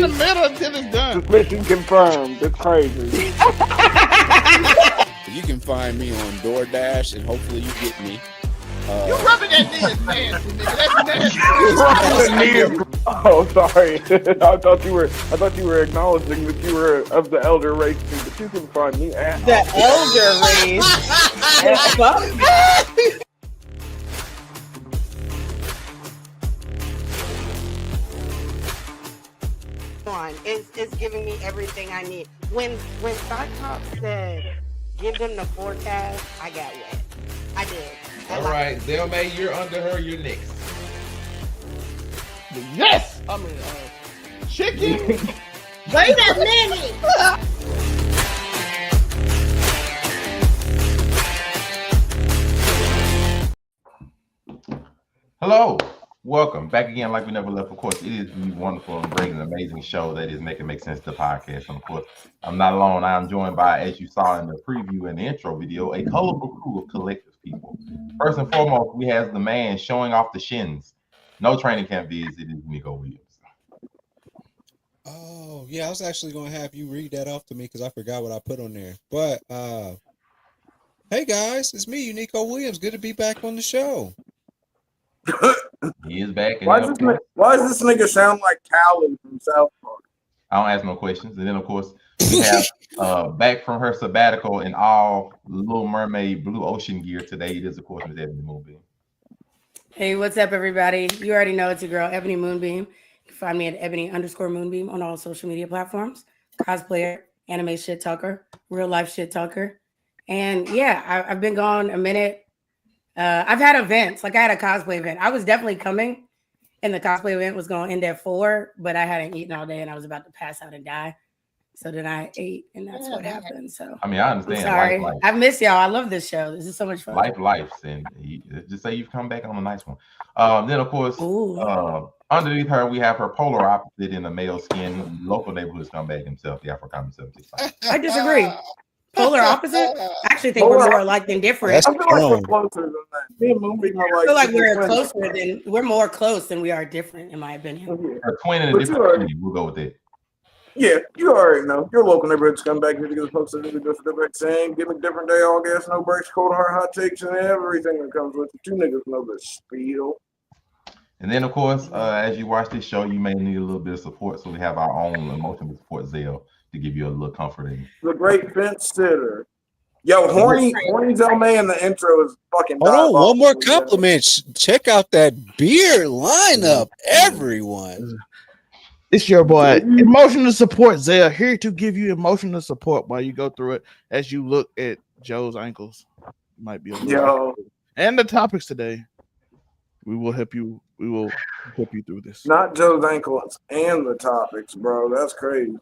the middle until it's done. Suspicion confirmed. It's crazy. You can find me on DoorDash, and hopefully you get me. You rubbing that knee is nasty, nigga. That's nasty. Oh, sorry. I thought you were acknowledging that you were of the elder race, but you can find me at The elder race. It's giving me everything I need. When Cyclops said, "Give them the forecast," I got wet. I did. All right, Zelmay, you're under her. You're next. Yes. I mean, chicken. Wait a minute. Hello, welcome back again. Like we never left. Of course, it is the wonderful and great and amazing show that is Making Make Sense, the podcast. And of course, I'm not alone. I'm joined by, as you saw in the preview and the intro video, a colorful crew of collective people. First and foremost, we have the man showing off the shins. No training camp vids. It is Nico Williams. Oh, yeah, I was actually going to have you read that off to me because I forgot what I put on there. But, hey, guys, it's me, Nico Williams. Good to be back on the show. He is back. Why does this nigga sound like Callie from South Park? I don't ask no questions. And then, of course, we have back from her sabbatical in all Little Mermaid Blue Ocean gear today. It is, of course, Miss Ebony Moonbeam. Hey, what's up, everybody? You already know it's your girl, Ebony Moonbeam. You can find me at Ebony_Moonbeam on all social media platforms. Cosplayer, anime shit talker, real life shit talker. And yeah, I've been gone a minute. I've had events, like I had a cosplay event. I was definitely coming, and the cosplay event was going to end at 4, but I hadn't eaten all day, and I was about to pass out and die. So then I ate, and that's what happened. So I mean, I understand. I'm sorry. Life. I miss y'all. I love this show. This is so much fun. Life, and just say you've come back on a nice one. Then, of course, underneath her, we have her polar opposite in the male skin, local neighborhood scumbag himself, the African 765. I disagree. Polar opposite? I actually think we're more alike than different. I feel like we're closer than that. Me and Moonbeam are I feel like we're more close than we are different, in my opinion. Her twin in a different community. We'll go with it. Yeah, you already know. Your local neighborhood scumbag here to get posted to the different saying, give me a different day, all gas, no brakes, cold hard hot takes, and everything that comes with it. You niggas know the spiel. And then, of course, as you watch this show, you may need a little bit of support. So we have our own emotional support Zelle to give you a little comfort. The great fence sitter. Yo, horny Zelmay in the intro is fucking. Hold on, one more compliment. Check out that beer lineup, everyone. It's your boy, emotional support Zell, here to give you emotional support while you go through it as you look at Joe's ankles. Might be a little and the topics today. We will help you. We will help you through this. Not Joe's ankles and the topics, bro. That's crazy.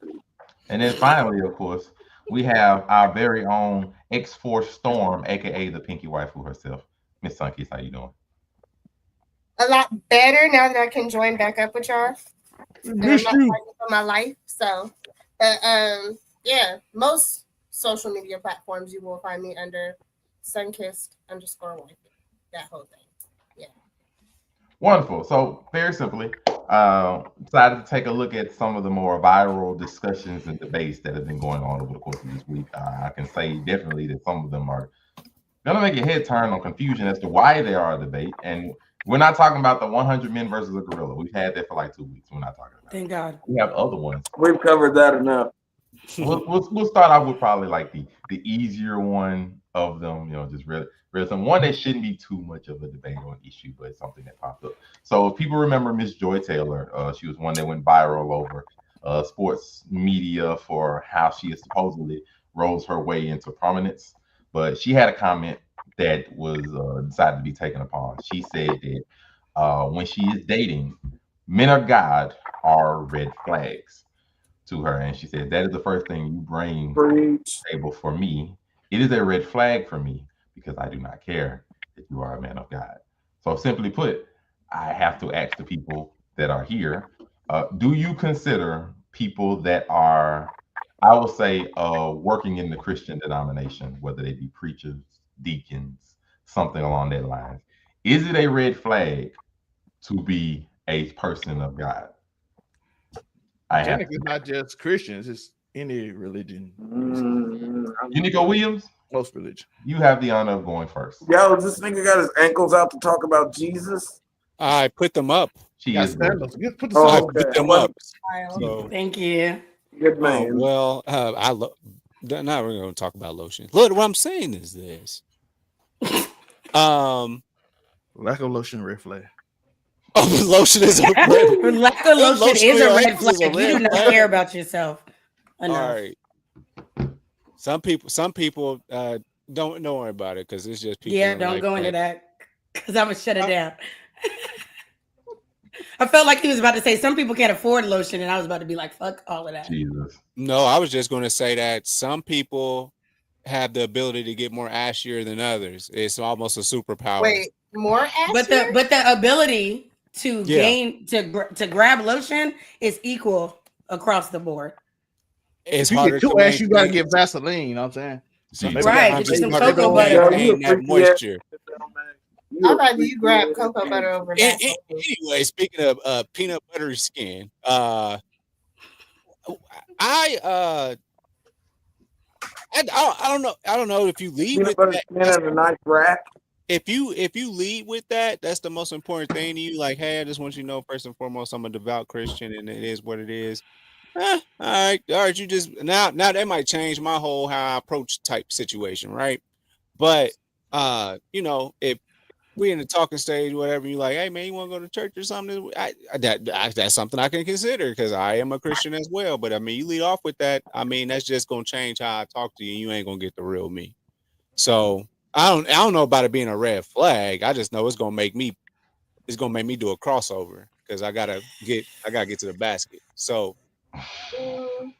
And then finally, of course, we have our very own X-Force Storm, aka the Pinky Waifu herself. Miss Sunkiss, how you doing? A lot better now that I can join back up with y'all. I'm not fighting for my life. So, yeah, most social media platforms you will find me under Sunkissed_wife. That whole thing. Yeah. Wonderful. So very simply, decided to take a look at some of the more viral discussions and debates that have been going on over the course of this week. I can say definitely that some of them are going to make your head turn on confusion as to why they are a debate. And we're not talking about the 100 men versus a gorilla. We've had that for like 2 weeks. We're not talking about Thank God. We have other ones. We've covered that enough. We'll start out with probably like the easier one of them, you know, just really some one that shouldn't be too much of a debate or an issue, but it's something that popped up. So if people remember Miss Joy Taylor, she was one that went viral over sports media for how she has supposedly rose her way into prominence. But she had a comment that was decided to be taken upon. She said that when she is dating, men of God are red flags to her. And she said, that is the first thing you bring to the table for me. It is a red flag for me because I do not care that you are a man of God. So simply put, I have to ask the people that are here, do you consider people that are, I will say, working in the Christian denomination, whether they be preachers, deacons, something along that line, is it a red flag to be a person of God? I have Technically, not just Christians; it's any religion. Unico Williams, Most religion. you have the honor of going first. Yo, this nigga got his ankles out to talk about Jesus. I put them up. She Got is sandals. gorgeous. Put the Oh, I sandals. put okay. them up. Wild. So, Thank you. Good oh, man. well, now we're going to talk about lotion. Look, what I'm saying is this. Lack of lotion, red flag. Oh, lotion is a red. Lack of lotion Lotion is a on red ankles is a flag. You do red not flag. care about yourself enough. All right. Some people don't worry about it because it's just people. Yeah, in don't life go into that because I'm gonna shut it down. I felt like he was about to say some people can't afford lotion, and I was about to be like, "Fuck all of that." Jesus. No, I was just going to say that some people have the ability to get more ashier than others. It's almost a superpower. Wait, more ass? But the ability to Yeah. gain to grab lotion is equal across the board. It's If you harder get too to ass, you gotta maintain. get Vaseline. You know what I'm saying? Jesus. Right, Sometimes get you it's some harder to cocoa butter. Yo, maintain you a that freaky moisture. I'd rather you grab cocoa butter over that. Anyway, speaking of peanut buttery skin, I don't know if you lead Peanut with butter that. skin and a nice rack. If you lead with that, that's the most important thing to you. Like, hey, I just want you to know first and foremost, I'm a devout Christian, and it is what it is. All right. You just now that might change my whole how I approach type situation, right? But if we're in the talking stage, whatever, you like, hey man, you want to go to church or something? That's something I can consider because I am a Christian as well. But I mean, you lead off with that. I mean, that's just gonna change how I talk to you. You ain't gonna get the real me. So I don't know about it being a red flag. I just know it's gonna make me do a crossover because I gotta get to the basket. So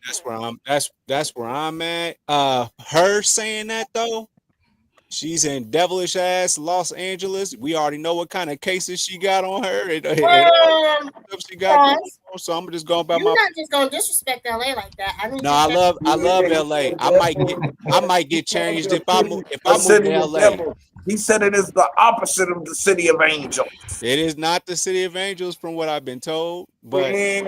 that's where I'm at. Her saying that though, she's in devilish ass Los Angeles. We already know what kind of cases she got on her. She got going on, so I'm just going about You're my. not just gonna disrespect LA like that. No, I love LA. I might get changed if I move to LA. He said it is the opposite of the city of angels. It is not the city of angels from what I've been told, but Damn,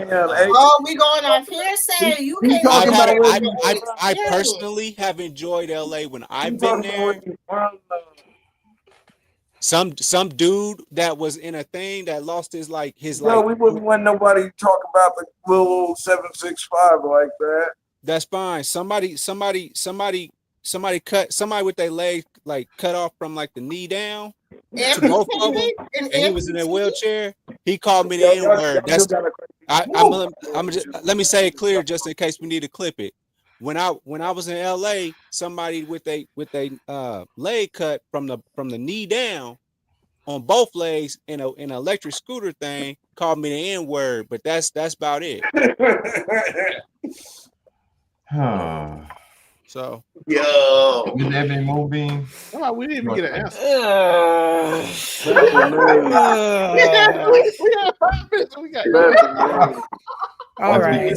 we going off hearsay. You He can't talking even about say where I personally have enjoyed LA when I've been there. Some dude that was in a thing that lost his No, we wouldn't want nobody talk about the little 765 like that. That's fine. Somebody with their leg cut off from the knee down to both of them, and he was in a wheelchair. He called me the N-word. That's let me say it clear just in case we need to clip it. When I was in LA, somebody with a leg cut from the knee down on both legs in an electric scooter thing called me the N-word, but that's about it. So, yo, Miss Ebony Moonbeam. Oh, we didn't even get an answer. We have 5 minutes. We got. All right.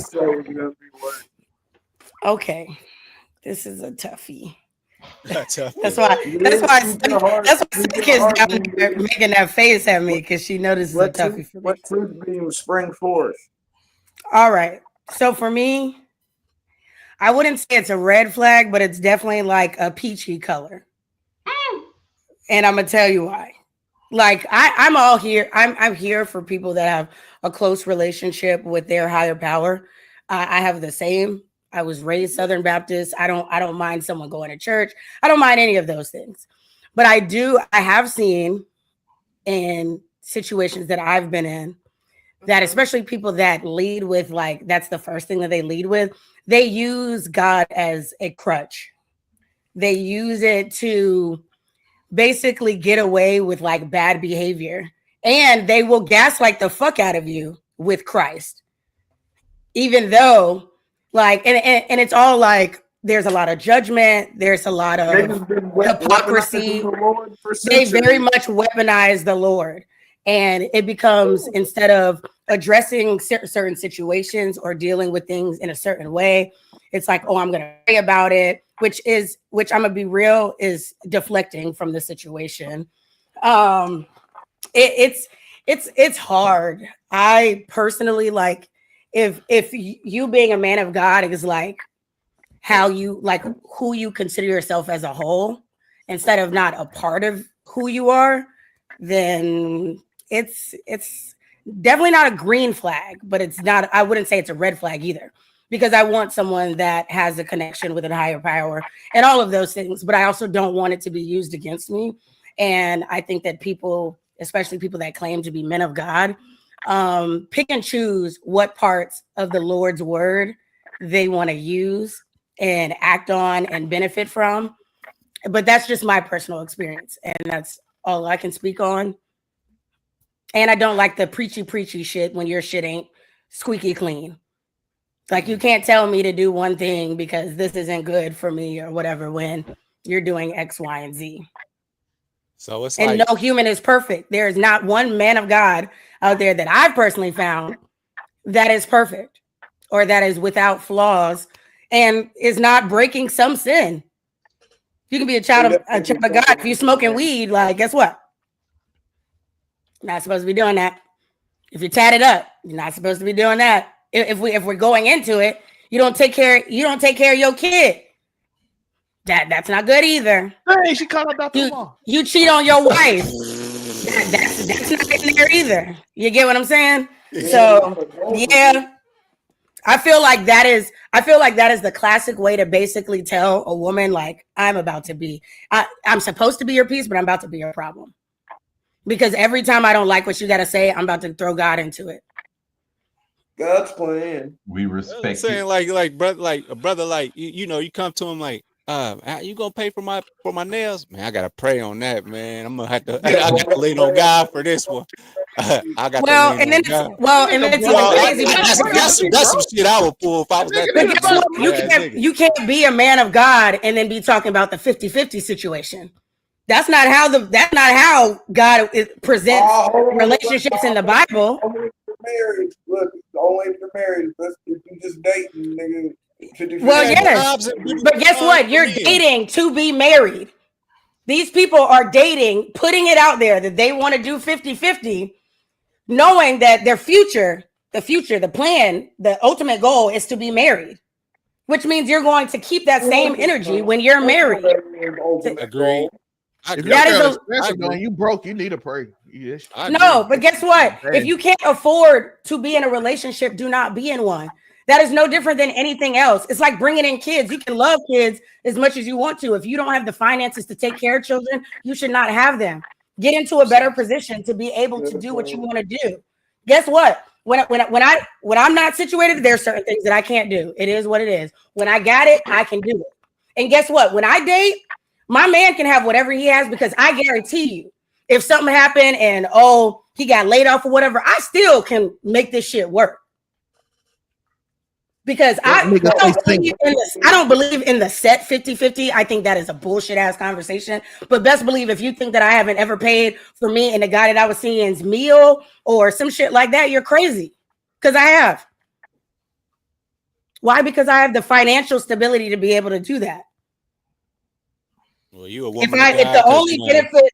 Okay, this is a toughie. That's why Stick is down there making that face at me because she notices a toughie for me. What truth beam spring forth? All right. So for me, I wouldn't say it's a red flag, but it's definitely like a peachy color. And I'm gonna tell you why. I'm all here. I'm here for people that have a close relationship with their higher power. I have the same. I was raised Southern Baptist. I don't mind someone going to church. I don't mind any of those things. But I have seen in situations that I've been in that especially people that lead with that's the first thing that they lead with. They use God as a crutch. They use it to basically get away with bad behavior, and they will gaslight the fuck out of you with Christ, even though and it's all there's a lot of judgment, there's a lot of hypocrisy. They very much weaponize the Lord, and it becomes, instead of addressing certain situations or dealing with things in a certain way, it's I'm gonna pray about it, which I'm gonna be real, is deflecting from the situation. It's hard. I personally if you being a man of God is like how you like who you consider yourself as a whole instead of not a part of who you are, then it's definitely not a green flag, but it's not, I wouldn't say it's a red flag either, because I want someone that has a connection with a higher power and all of those things, but I also don't want it to be used against me. And I think that people, especially people that claim to be men of God, pick and choose what parts of the Lord's word they want to use and act on and benefit from. But that's just my personal experience, and that's all I can speak on. And I don't like the preachy shit when your shit ain't squeaky clean. Like, you can't tell me to do one thing because this isn't good for me or whatever when you're doing X, Y, and Z. So it's and like, no human is perfect. There is not one man of God out there that I've personally found that is perfect or that is without flaws and is not breaking some sin. You can be a child of God if you're smoking weed. Like, guess what? You're not supposed to be doing that. If you're tatted up, you're not supposed to be doing that. If we're going into it, you don't take care of your kid. That's not good either. Hey, she called out Dr. Umar. You cheat on your wife. That's not in there either. You get what I'm saying? So yeah, I feel like that is the classic way to basically tell a woman, like, I'm supposed to be your peace, but I'm about to be your problem. Because every time I don't like what you got to say, I'm about to throw God into it. God's plan. We respect saying it. like brother, like you come to him like, you gonna pay for my nails? Man, I gotta pray on that, man. I'm gonna have to I got to lean on God for this one. I got to lean on God. And then it's even crazy. That's some shit I would pull if I was that. But guess what? You can't be a man of God and then be talking about the 50-50 situation. That's not how God presents relationships in the Bible. Marriage, look, only if you're married. If you just dating, nigga. 50-50. Well, yes, but guess what? You're dating to be married. These people are dating, putting it out there that they want to do 50-50, knowing that their future, the plan, the ultimate goal is to be married, which means you're going to keep that same energy when you're married. Agreed. You broke. You need to pray. Yes. No, but guess what? If you can't afford to be in a relationship, do not be in one. That is no different than anything else. It's like bringing in kids. You can love kids as much as you want to. If you don't have the finances to take care of children, you should not have them. Get into a better position to be able to do what you want to do. Guess what? When I'm not situated, there's certain things that I can't do. It is what it is. When I got it, I can do it. And guess what? When I date, my man can have whatever he has, because I guarantee you, if something happened and he got laid off or whatever, I still can make this shit work. Because I don't believe in the set 50-50. I think that is a bullshit ass conversation. But best believe if you think that I haven't ever paid for me and the guy that I was seeing's meal or some shit like that, you're crazy. Because I have. Why? Because I have the financial stability to be able to do that. Well, you a woman. If the only benefit,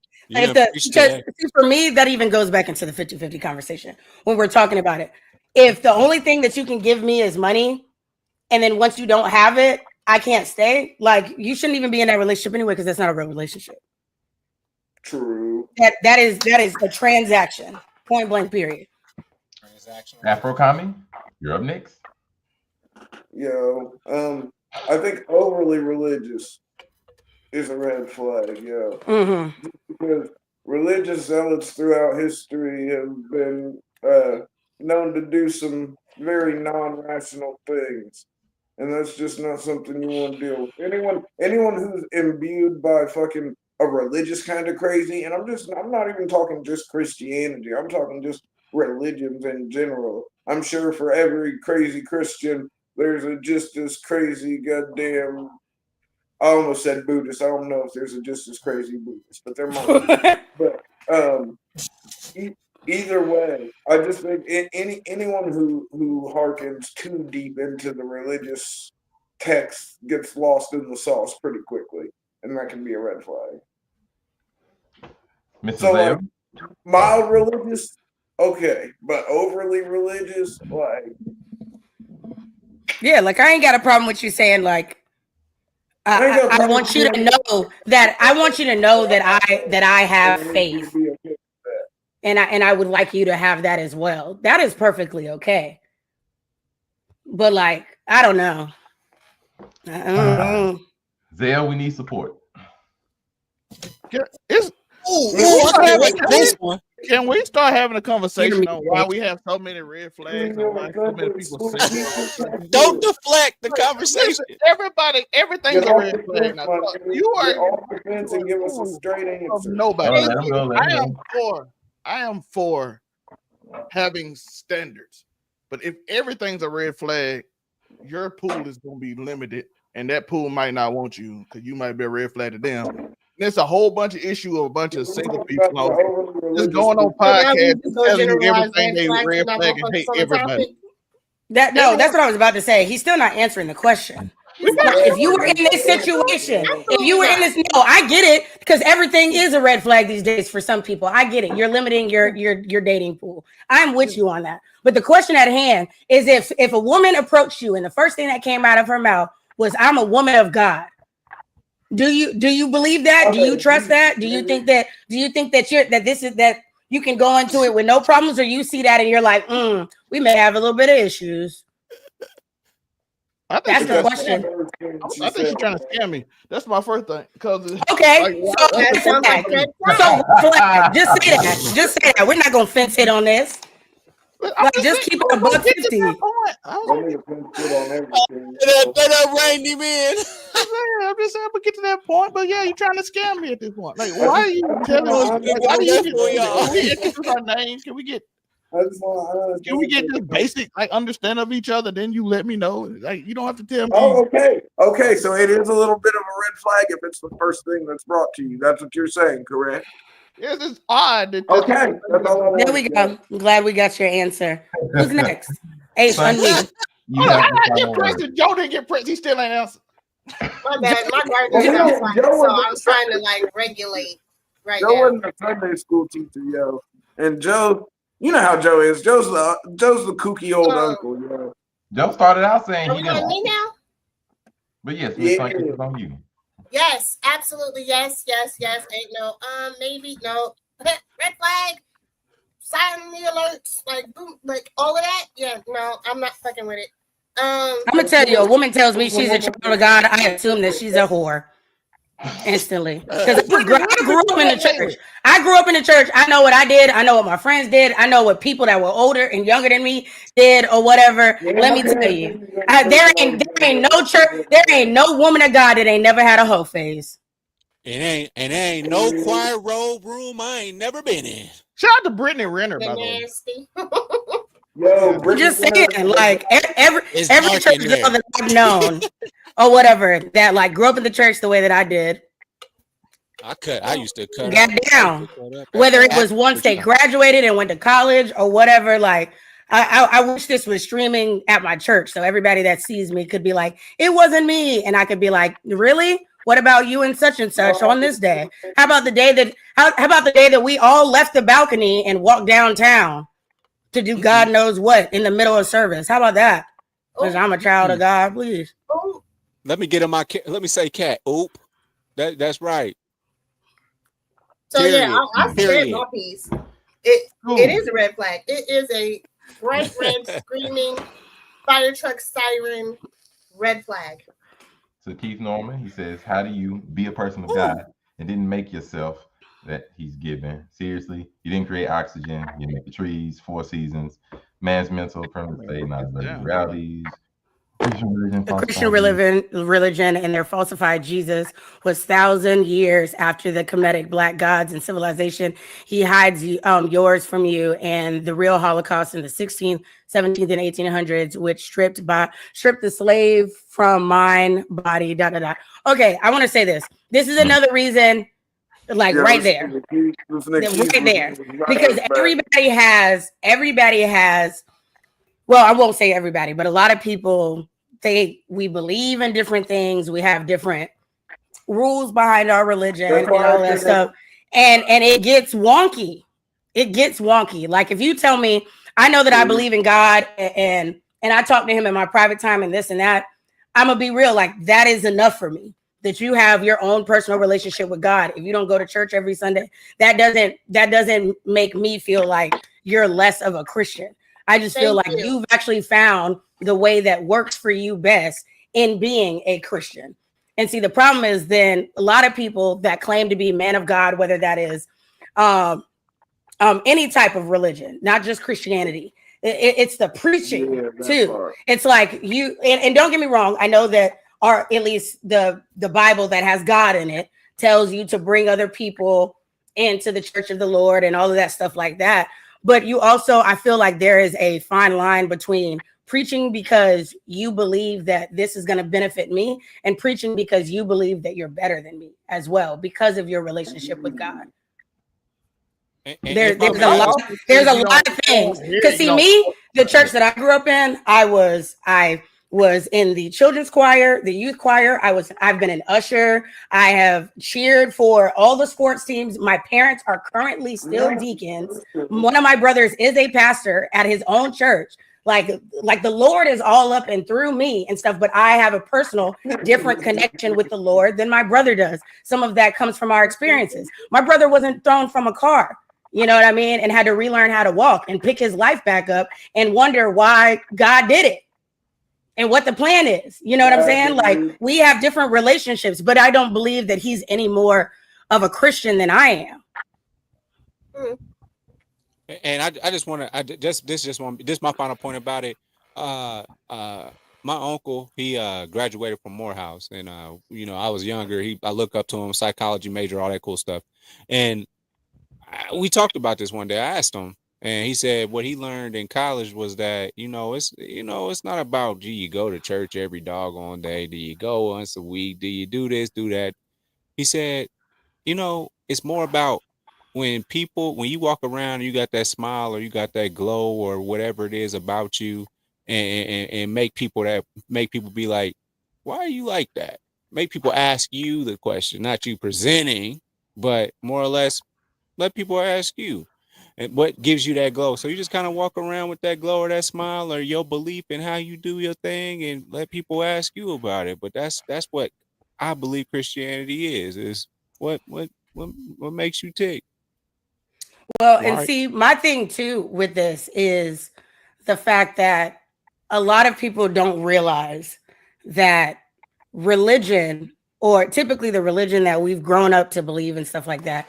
for me, that even goes back into the 50-50 conversation when we're talking about it. If the only thing that you can give me is money, and then once you don't have it, I can't stay. Like, you shouldn't even be in that relationship anyway, because that's not a real relationship. True. That is a transaction. Point blank. Period. Transaction. Afro Kami, you're up next. Yo, I think overly religious is a red flag, yo. Mm-hmm. Because religious zealots throughout history have been known to do some very non-rational things. And that's just not something you want to deal with. Anyone who's imbued by fucking a religious kind of crazy, and I'm not even talking just Christianity, I'm talking just religions in general. I'm sure for every crazy Christian, there's a just as crazy goddamn, I almost said Buddhist. I don't know if there's a just as crazy Buddhist, but there might be. But either way, I just think anyone who harkens too deep into the religious text gets lost in the sauce pretty quickly, and that can be a red flag. Mrs. So, Lamb? mild religious, okay, but overly religious, like, Yeah, like I ain't got a problem with you saying like I want you to know that I want you to know that I have faith. And I would like you to have that as well. That is perfectly okay. But like, I don't know. Zell, we need support. Can we start having a conversation on why we have so many red flags and why so many people single? Don't deflect the conversation. Everything's a red flag now. You are off the fence and give us a straight answer. Nobody. Go. I am for having standards, but if everything's a red flag, your pool is going to be limited, and that pool might not want you because you might be a red flag to them. There's a whole bunch of issue of a bunch of single people just going on podcasts telling you everything they red flag and hate everybody. That's what I was about to say. He's still not answering the question. If you were in this situation, no, I get it because everything is a red flag these days for some people. I get it. You're limiting your dating pool. I'm with you on that. But the question at hand is if a woman approached you and the first thing that came out of her mouth was "I'm a woman of God," do you believe that? Do you trust that? Do you think that you can go into it with no problems, or you see that and you're like, we may have a little bit of issues? That's the question. I think she's trying to scam me. That's my first thing. Okay, just say that. Just say that. We're not gonna fence it on this. Just keep it $1.50. That reined him in. I'm just saying, but get to that point. But yeah, you're trying to scam me at this point. Like, why are you telling us? Why do you get our names? Can we get this basic understanding of each other? Then you let me know. Like, you don't have to tell me. Oh, okay. So it is a little bit of a red flag if it's the first thing that's brought to you. That's what you're saying, correct? Yes, it's odd. Okay. There we go. I'm glad we got your answer. Who's next? H, unmute. I get pressed. Joe didn't get pressed. He still ain't answered. My bad. My guardian is outside, so I'm trying to regulate right now. Joe wasn't a Sunday school teacher, yo. And Joe, you know how Joe is. Joe's the kooky old uncle, yo. Joe started out saying he didn't. Me now? But yes, Miss Funky is on you. Yes, absolutely. Yes. Ain't no, maybe no. Red flag, sign the alerts, boom, all of that. Yeah, no, I'm not fucking with it. I'm gonna tell you, a woman tells me she's a child of God, I assume that she's a whore instantly. Because I grew up in the church. I know what I did. I know what my friends did. I know what people that were older and younger than me did or whatever. Let me tell you, there ain't no church. There ain't no woman of God that ain't never had a hoe phase. It ain't no choir room I ain't never been in. Shout out to Brittany Renner, by the way. Yo, I'm just saying, every church girl that I've known or whatever that grew up in the church the way that I did. I used to cut. Got down. Whether it was once they graduated and went to college or whatever, I wish this was streaming at my church so everybody that sees me could be like, it wasn't me, and I could be like, really? What about you and such on this day? How about the day that we all left the balcony and walked downtown to do God knows what in the middle of service? How about that? Because I'm a child of God, please. Let me get in my. Let me say, cat. Oop. That's right. So period. I said my piece. It is a red flag. It is a bright red screaming fire truck siren red flag. So Keith Norman, he says, how do you be a person of God and didn't make yourself that he's given? Seriously, you didn't create oxygen, you didn't make the trees, 4 seasons, man's mental permanent state, not realities. The Christian religion and their falsified Jesus was 1,000 years after the Kemetic black gods and civilization. He hides yours from you, and the real Holocaust in the 16th, 17th, and 1800s, which stripped the slave from mind, body, Okay, I want to say this. This is another reason, right there, because everybody has. Well, I won't say everybody, but a lot of people, we believe in different things. We have different rules behind our religion and all that stuff. And it gets wonky. Like if you tell me, I know that I believe in God and and I talk to him in my private time and this and that, I'm gonna be real. Like, that is enough for me. That you have your own personal relationship with God. If you don't go to church every Sunday, that doesn't make me feel like you're less of a Christian. I just feel like you've actually found the way that works for you best in being a Christian. And see, the problem is then a lot of people that claim to be man of God, whether that is any type of religion, not just Christianity, it's the preaching too. Part. It's like you, and don't get me wrong, I know that, or at least the Bible that has God in it tells you to bring other people into the church of the Lord and all of that stuff like that. But you also, I feel like there is a fine line between preaching because you believe that this is going to benefit me and preaching because you believe that you're better than me as well because of your relationship with God. There's a lot of things. Because see, me, the church that I grew up in, I was in the children's choir, the youth choir. I've been an usher. I have cheered for all the sports teams. My parents are currently still deacons. One of my brothers is a pastor at his own church. Like the Lord is all up and through me and stuff, but I have a personal different connection with the Lord than my brother does. Some of that comes from our experiences. My brother wasn't thrown from a car, you know what I mean? And had to relearn how to walk and pick his life back up and wonder why God did it. And what the plan is, you know what I'm saying? Like, we have different relationships, but I don't believe that he's any more of a Christian than I am. And I just want to, this is my final point about it. My uncle, he graduated from Morehouse, and you know, I was younger. I look up to him, psychology major, all that cool stuff. And we talked about this one day. I asked him. And he said what he learned in college was that, it's not about, do you go to church every doggone day? Do you go once a week? Do you do this, do that? He said, it's more about when you walk around and you got that smile or you got that glow or whatever it is about you and make people be like, why are you like that? Make people ask you the question, not you presenting, but more or less let people ask you. And what gives you that glow? So you just kind of walk around with that glow or that smile or your belief in how you do your thing and let people ask you about it. But that's what I believe Christianity is what makes you tick. Well, and see, my thing too with this is the fact that a lot of people don't realize that religion, or typically the religion that we've grown up to believe and stuff like that,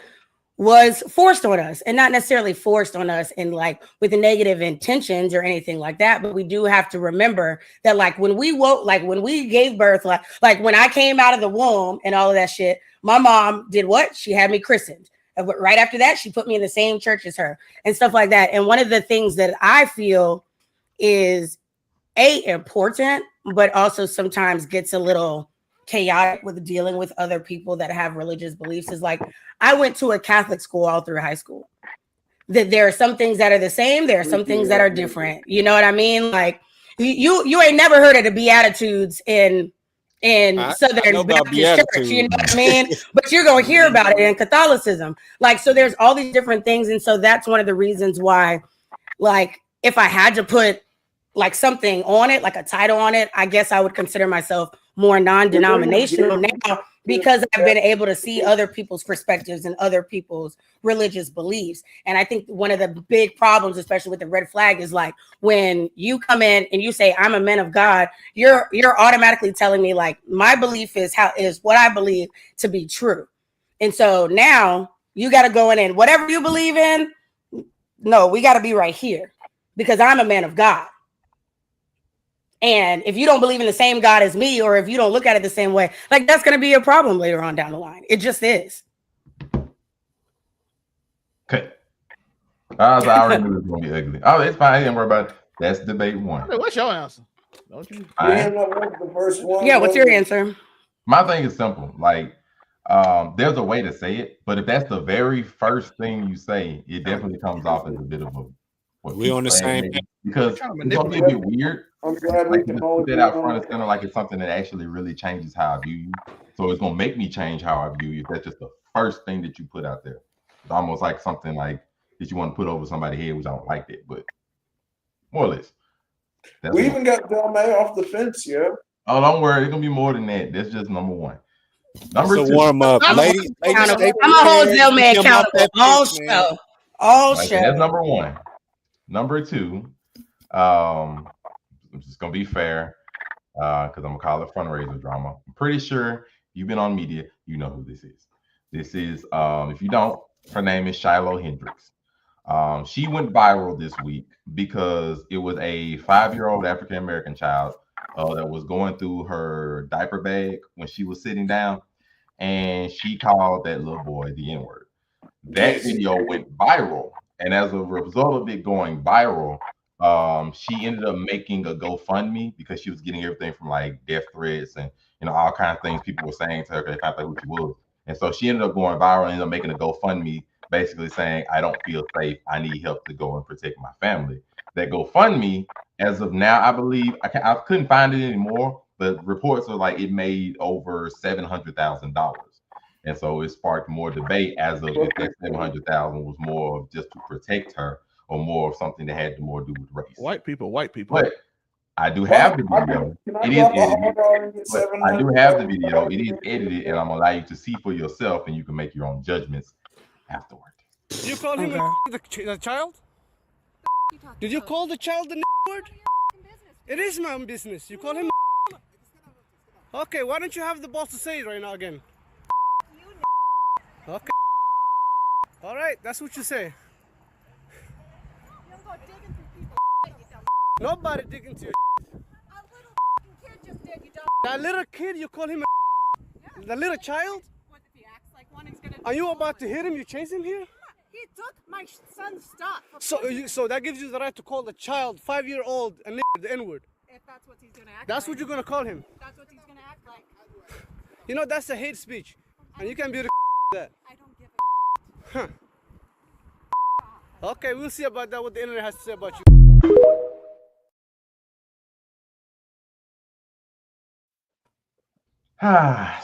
was forced on us, and not necessarily forced on us in like with negative intentions or anything like that. But we do have to remember that like when we woke, like when we gave birth, like when I came out of the womb and all of that shit, my mom did what? She had me christened. And right after that, she put me in the same church as her and stuff like that. And one of the things that I feel is important, but also sometimes gets a little chaotic with dealing with other people that have religious beliefs is like, I went to a Catholic school all through high school. That there are some things that are the same. There are some things that are different. You know what I mean? Like you ain't never heard of the Beatitudes in Southern Baptist Church, you know what I mean? But you're going to hear about it in Catholicism. Like, so there's all these different things. And so that's one of the reasons why, like, if I had to put like something on it, like a title on it, I guess I would consider myself more non-denominational now because I've been able to see other people's perspectives and other people's religious beliefs. And I think one of the big problems, especially with the red flag, is like when you come in and you say, I'm a man of God, you're automatically telling me like my belief is what I believe to be true. And so now you got to go in and whatever you believe in, no, we got to be right here because I'm a man of God. And if you don't believe in the same God as me, or if you don't look at it the same way, like that's going to be a problem later on down the line. It just is. Okay. I already knew it was going to be ugly. Oh, it's fine. I didn't worry about it. That's debate one. What's your answer? Don't you? The first one. Yeah, what's your answer? My thing is simple. Like, there's a way to say it, but if that's the very first thing you say, it definitely comes off as a bit of a. We on the same page. Because it's going to be a bit weird. I'm glad like, you put that out front, it's kind of like it's something that actually really changes how I view you. So it's going to make me change how I view you if that's just the first thing that you put out there. It's almost like something like that you want to put over somebody's head, which I don't like that, but more or less. We even got Del May off the fence, yeah. Oh, don't worry. It's gonna be more than that. That's just number one. Number It's a two. warm up, I'm ladies. I'm gonna stay hold prepared. Del May Keep him off accountable that all fence, man. show. All Like, show. that's number one. Number two, I'm just gonna be fair, because I'm gonna call it fundraiser drama. I'm pretty sure you've been on media, you know who this is. This is, if you don't, her name is Shiloh Hendricks. She went viral this week because it was a 5-year-old African American child that was going through her diaper bag when she was sitting down, and she called that little boy the N-word. That video went viral, and as a result of it going viral, she ended up making a GoFundMe because she was getting everything from like death threats and all kinds of things people were saying to her. They found out who she was, and so she ended up going viral and ended up making a GoFundMe, basically saying, "I don't feel safe. I need help to go and protect my family." That GoFundMe, as of now, I believe I couldn't find it anymore, but reports are like it made over $700,000. And so it sparked more debate as of if that 700,000 was more of just to protect her or more of something that had more to do with race. White people. But I do have the video. It is edited. But I do have the video. It is edited, and I'm gonna allow you to see for yourself, and you can make your own judgments afterward. You call him the child? Did you call the child the word? It is my own business. You call him. Okay, why don't you have the balls to say it right now again? Okay. All right, that's what you say. Nobody dig into your. That little kid, you call him a. The little child? Are you about to hit him? You chase him here? He took my son's stuff. So that gives you the right to call the child, 5-year-old, the N-word. If that's what he's gonna act That's like. what you're gonna call him. That's what he's gonna act like. You know, that's a hate speech. And you can be the that. I don't give a Huh. Okay, we'll see about that, what the internet has to say about you.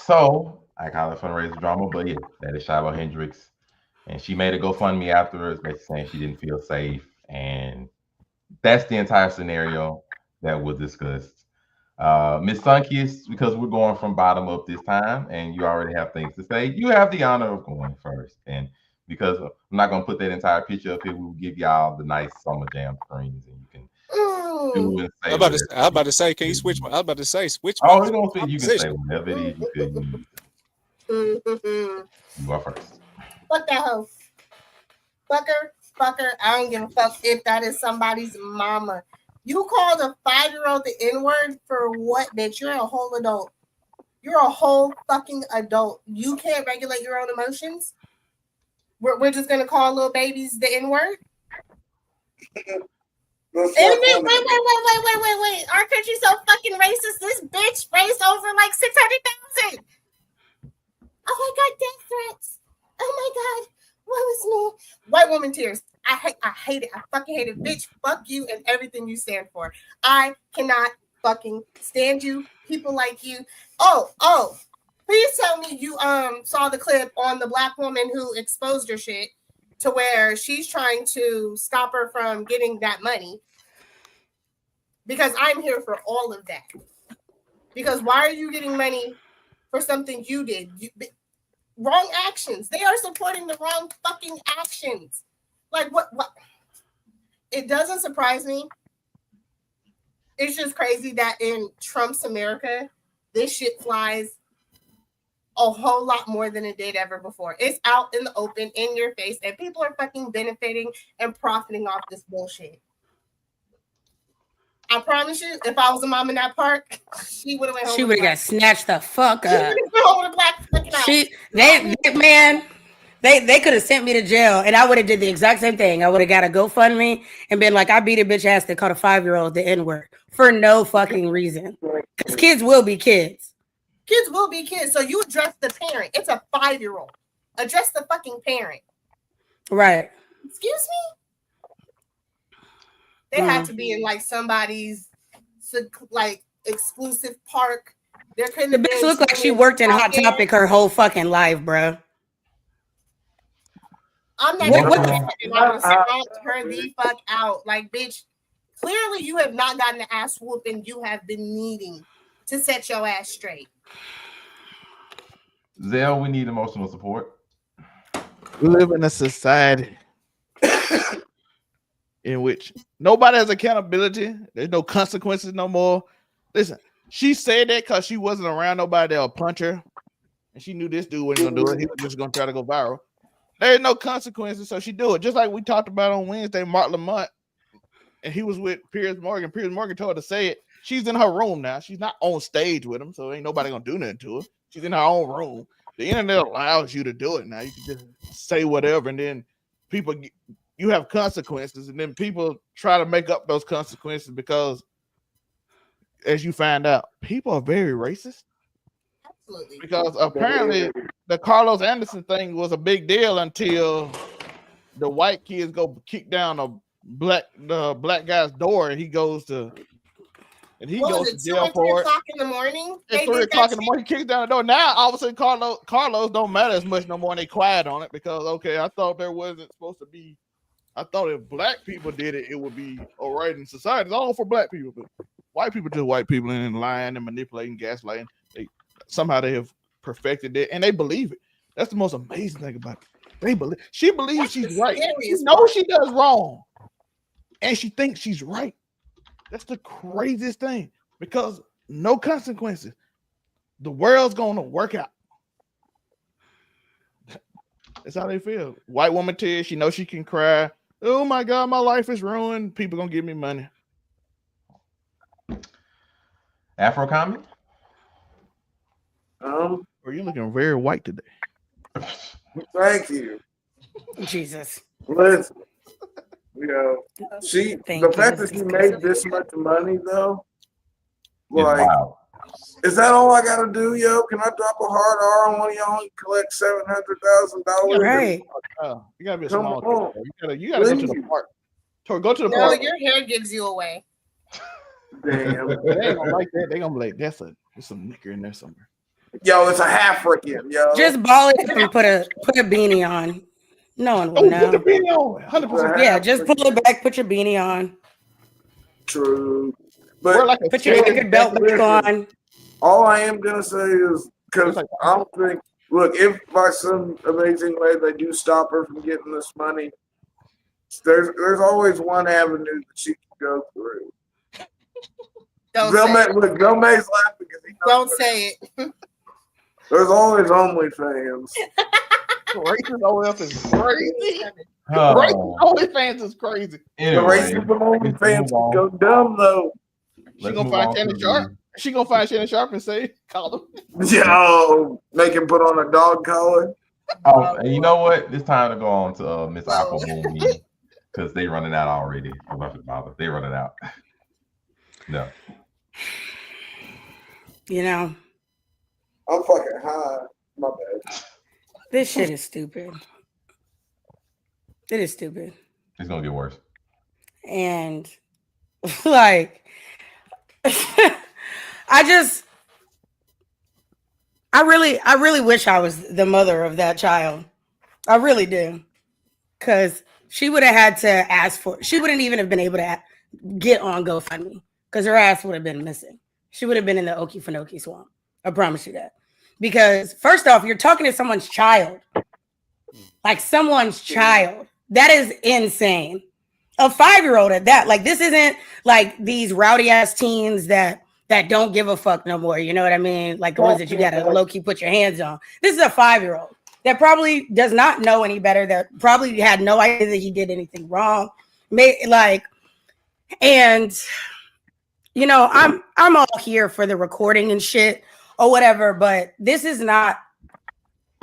So I call it fundraiser drama, but yeah, that is Shiloh Hendricks. And she made a GoFundMe afterwards, basically saying she didn't feel safe. And that's the entire scenario that was discussed. Miss Sunkiss, because we're going from bottom up this time and you already have things to say, you have the honor of going first. And because I'm not going to put that entire picture up here, we'll give y'all the nice summer jam screens and you can do and say. I was about to say, can you switch? I was about to say, switch. Oh, you don't think you can say whatever it is you could use. You are first. Fuck that hoe. Fucker. I don't give a fuck if that is somebody's mama. You called a 5-year-old the N-word for what, bitch? You're a whole adult. You're a whole fucking adult. You can't regulate your own emotions? We're just gonna call little babies the N-word? Wait. Our country's so fucking racist. This bitch raised over like 600,000. Oh my god, death threats. Oh my god. What was me? White woman tears. I hate it. I fucking hate it. Bitch, fuck you and everything you stand for. I cannot fucking stand you. People like you. Oh. Please tell me you saw the clip on the black woman who exposed her shit to where she's trying to stop her from getting that money. Because I'm here for all of that. Because why are you getting money for something you did? Wrong actions. They are supporting the wrong fucking actions. Like what? It doesn't surprise me. It's just crazy that in Trump's America, this shit flies a whole lot more than it did ever before. It's out in the open, in your face, and people are fucking benefiting and profiting off this bullshit. I promise you, if I was a mom in that park, she would have went home. She would have got snatched the fuck up. She would have went home with a black fucking eye. They could have sent me to jail, and I would have did the exact same thing. I would have got a GoFundMe and been like, I beat a bitch ass that called a 5-year-old the N-word for no fucking reason. Because kids will be kids. Kids will be kids. So you address the parent. It's a 5-year-old. Address the fucking parent. Right. Excuse me? They had to be in like somebody's like exclusive park. There couldn't the bitch looked like she worked in Hot Topic her whole fucking life, bro. I'm not gonna her the fuck out. Like, bitch, Clearly, you have not gotten the ass whooping you have been needing to set your ass straight. Zell, we need emotional support. We live in a society in which nobody has accountability. There's no consequences no more. Listen, she said that because she wasn't around nobody that would punch her, and she knew this dude wasn't gonna do it. He was just gonna try to go viral. There's no consequences, so she do it. Just like we talked about on Wednesday, Mark Lamont, and he was with Piers Morgan. Piers Morgan told her to say it. She's in her room now. She's not on stage with him, so ain't nobody gonna do nothing to her. She's in her own room. The internet allows you to do it now. You can just say whatever, and then people, you have consequences, and then people try to make up those consequences because, as you find out, people are very racist. Absolutely. Because apparently the Carlos Anderson thing was a big deal until the white kids go kick down the black guy's door, and he goes to jail for it. 2 o'clock in the morning. At 3 o'clock in the morning, he kicks down the door. Now all of a sudden, Carlos don't matter as much no more. And they quiet on it because I thought there wasn't supposed to be. I thought if black people did it, it would be all right in society. It's all for black people, but white people just white people and lying and manipulating, gaslighting. Somehow they have perfected it, and they believe it. That's the most amazing thing about it. She believes she's right. She knows she does wrong, and she thinks she's right. That's the craziest thing because no consequences. The world's gonna work out. That's how they feel. White woman tears. She knows she can cry. Oh my God, my life is ruined. People gonna give me money. Afro comment. Are you looking very white today? Thank you. Jesus. Listen, the fact that she made this much money though, like, is that all I gotta do, yo? Can I drop a hard R on one of y'all and collect $700,000? Right. You gotta be a small kid. You gotta go to the park. Go to the park. No, your hair gives you away. Damn. They ain't gonna like that. They gonna be like, there's some knicker in there somewhere. Yo, it's a half freaking, yo. Just ball it and put a beanie on. No one will know. Put the beanie on. 100%. Yeah, just pull it back. Put your beanie on. True. But put your checkered belt back on. All I am gonna say is because I don't think. Look, if by some amazing way they do stop her from getting this money, there's always one avenue that she can go through. Velmay's laughing because he don't say it. There's always OnlyFans. Racist OF is crazy. Racist OnlyFans is crazy. Anyway, the racist OnlyFans go dumb though. She gonna find Shannon Sharp. She gonna find Shannon Sharp and say, "Call him." Yo, make him put on a dog collar. Oh, and you know what? It's time to go on to Miss Aqua Moon because they running out already. They running out. No. You know. I'm fucking high. My bad. This shit is stupid. It is stupid. It's gonna get worse. And like, I really wish I was the mother of that child. I really do. Because she would have had to ask for, she wouldn't even have been able to get on GoFundMe because her ass would have been missing. She would have been in the Okefenokee swamp. I promise you that. Because first off, you're talking to someone's child. Like someone's child. That is insane. A 5-year-old at that. Like this isn't like these rowdy ass teens that don't give a fuck no more. You know what I mean? Like the ones that you gotta low-key put your hands on. This is a 5-year-old that probably does not know any better, that probably had no idea that he did anything wrong. And you know, I'm all here for the recording and shit or whatever, but this is not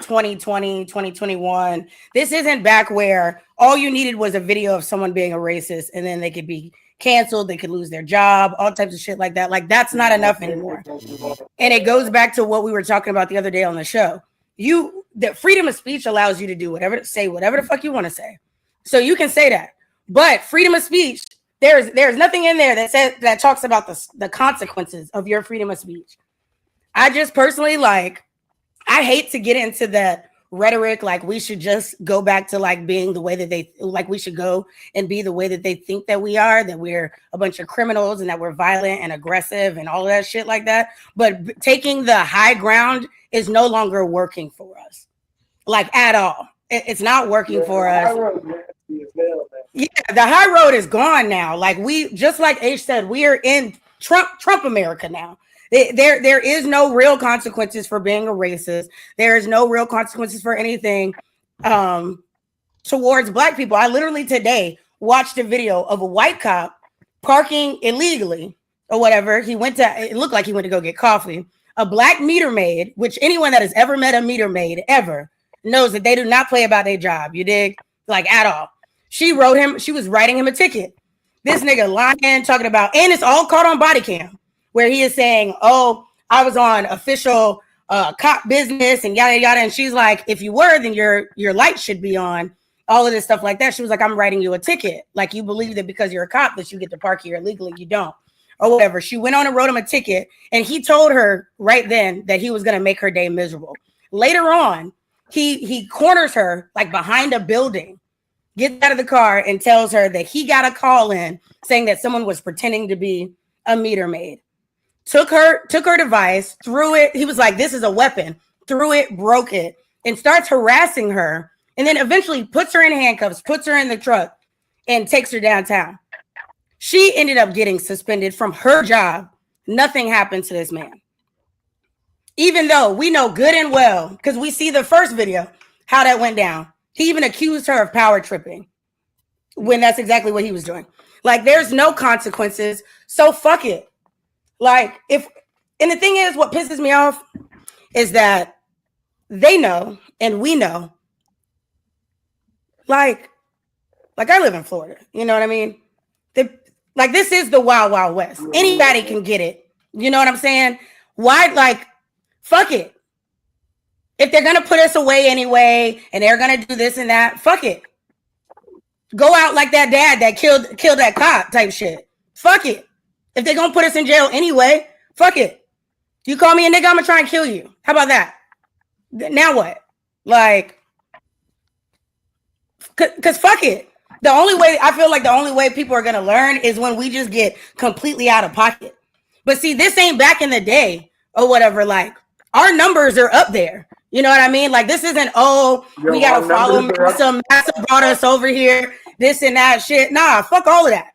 2020, 2021. This isn't back where all you needed was a video of someone being a racist and then they could be canceled, they could lose their job, all types of shit like that. Like that's not enough anymore. And it goes back to what we were talking about the other day on the show. The freedom of speech allows you to do say whatever the fuck you want to say. So you can say that. But freedom of speech, there's nothing in there that talks about the consequences of your freedom of speech. I just personally I hate to get into that rhetoric, like we should just go back to like being the way that they like we should go and be the way that they think that we are, that we're a bunch of criminals and that we're violent and aggressive and all of that shit like that. But taking the high ground is no longer working for us, like at all. It's not working for us. Yeah, the high road is gone now. Like we, just like H said, we are in Trump America now. There is no real consequences for being a racist. There is no real consequences for anything towards Black people. I literally today watched a video of a white cop parking illegally or whatever. It looked like he went to go get coffee. A Black meter maid, which anyone that has ever met a meter maid ever knows that they do not play about their job. You dig? Like at all. She was writing him a ticket. This nigga lying, talking about, and it's all caught on body cam, where he is saying, oh, I was on official cop business and yada, yada. And she's like, if you were, then your light should be on, all of this stuff like that. She was like, I'm writing you a ticket. Like you believe that because you're a cop that you get to park here illegally. You don't, or whatever. She went on and wrote him a ticket. And he told her right then that he was going to make her day miserable. Later on, he corners her like behind a building, gets out of the car and tells her that he got a call in saying that someone was pretending to be a meter maid. Took her device, threw it. He was like, this is a weapon, threw it, broke it, and starts harassing her. And then eventually puts her in handcuffs, puts her in the truck, and takes her downtown. She ended up getting suspended from her job. Nothing happened to this man. Even though we know good and well, because we see the first video, how that went down. He even accused her of power tripping when that's exactly what he was doing. Like, there's no consequences. So fuck it. Like, and the thing is, what pisses me off is that they know and we know. Like I live in Florida. You know what I mean? Like, this is the Wild Wild West. Anybody can get it. You know what I'm saying? Why, like, fuck it. If they're going to put us away anyway, and they're going to do this and that, fuck it. Go out like that dad that killed that cop type shit. Fuck it. If they're going to put us in jail anyway, fuck it. You call me a nigga, I'm going to try and kill you. How about that? Now what? Like, because fuck it. I feel like the only way people are going to learn is when we just get completely out of pocket. But see, this ain't back in the day or whatever. Like, our numbers are up there. You know what I mean? Like, this isn't, we got to follow Massa. Massa brought us over here, this and that shit. Nah, fuck all of that.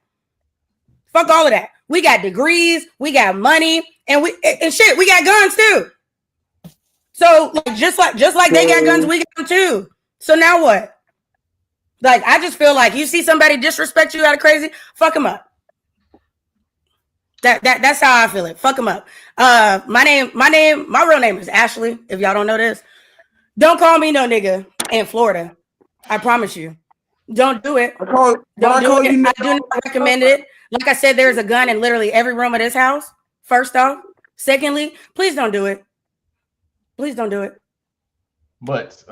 Fuck all of that. We got degrees, we got money, and shit, we got guns too. So, like, just like they got guns, we got them too. So now what? Like, I just feel like you see somebody disrespect you out of crazy, fuck them up. That's how I feel it. Fuck them up. My real name is Ashley. If y'all don't know this, don't call me no nigga in Florida. I promise you. Don't do it. Don't do it. I do not recommend it. Like I said, there's a gun in literally every room of this house. First off. Secondly, please don't do it. Please don't do it. But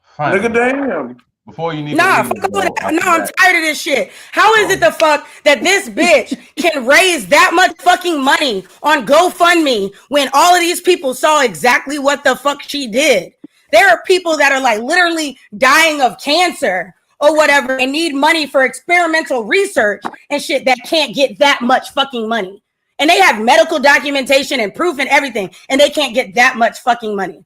finally, nigga, damn. Before you need I'm tired of this shit. How is it the fuck that this bitch can raise that much fucking money on GoFundMe when all of these people saw exactly what the fuck she did? There are people that are like literally dying of cancer or whatever and need money for experimental research and shit that can't get that much fucking money. And they have medical documentation and proof and everything, and they can't get that much fucking money.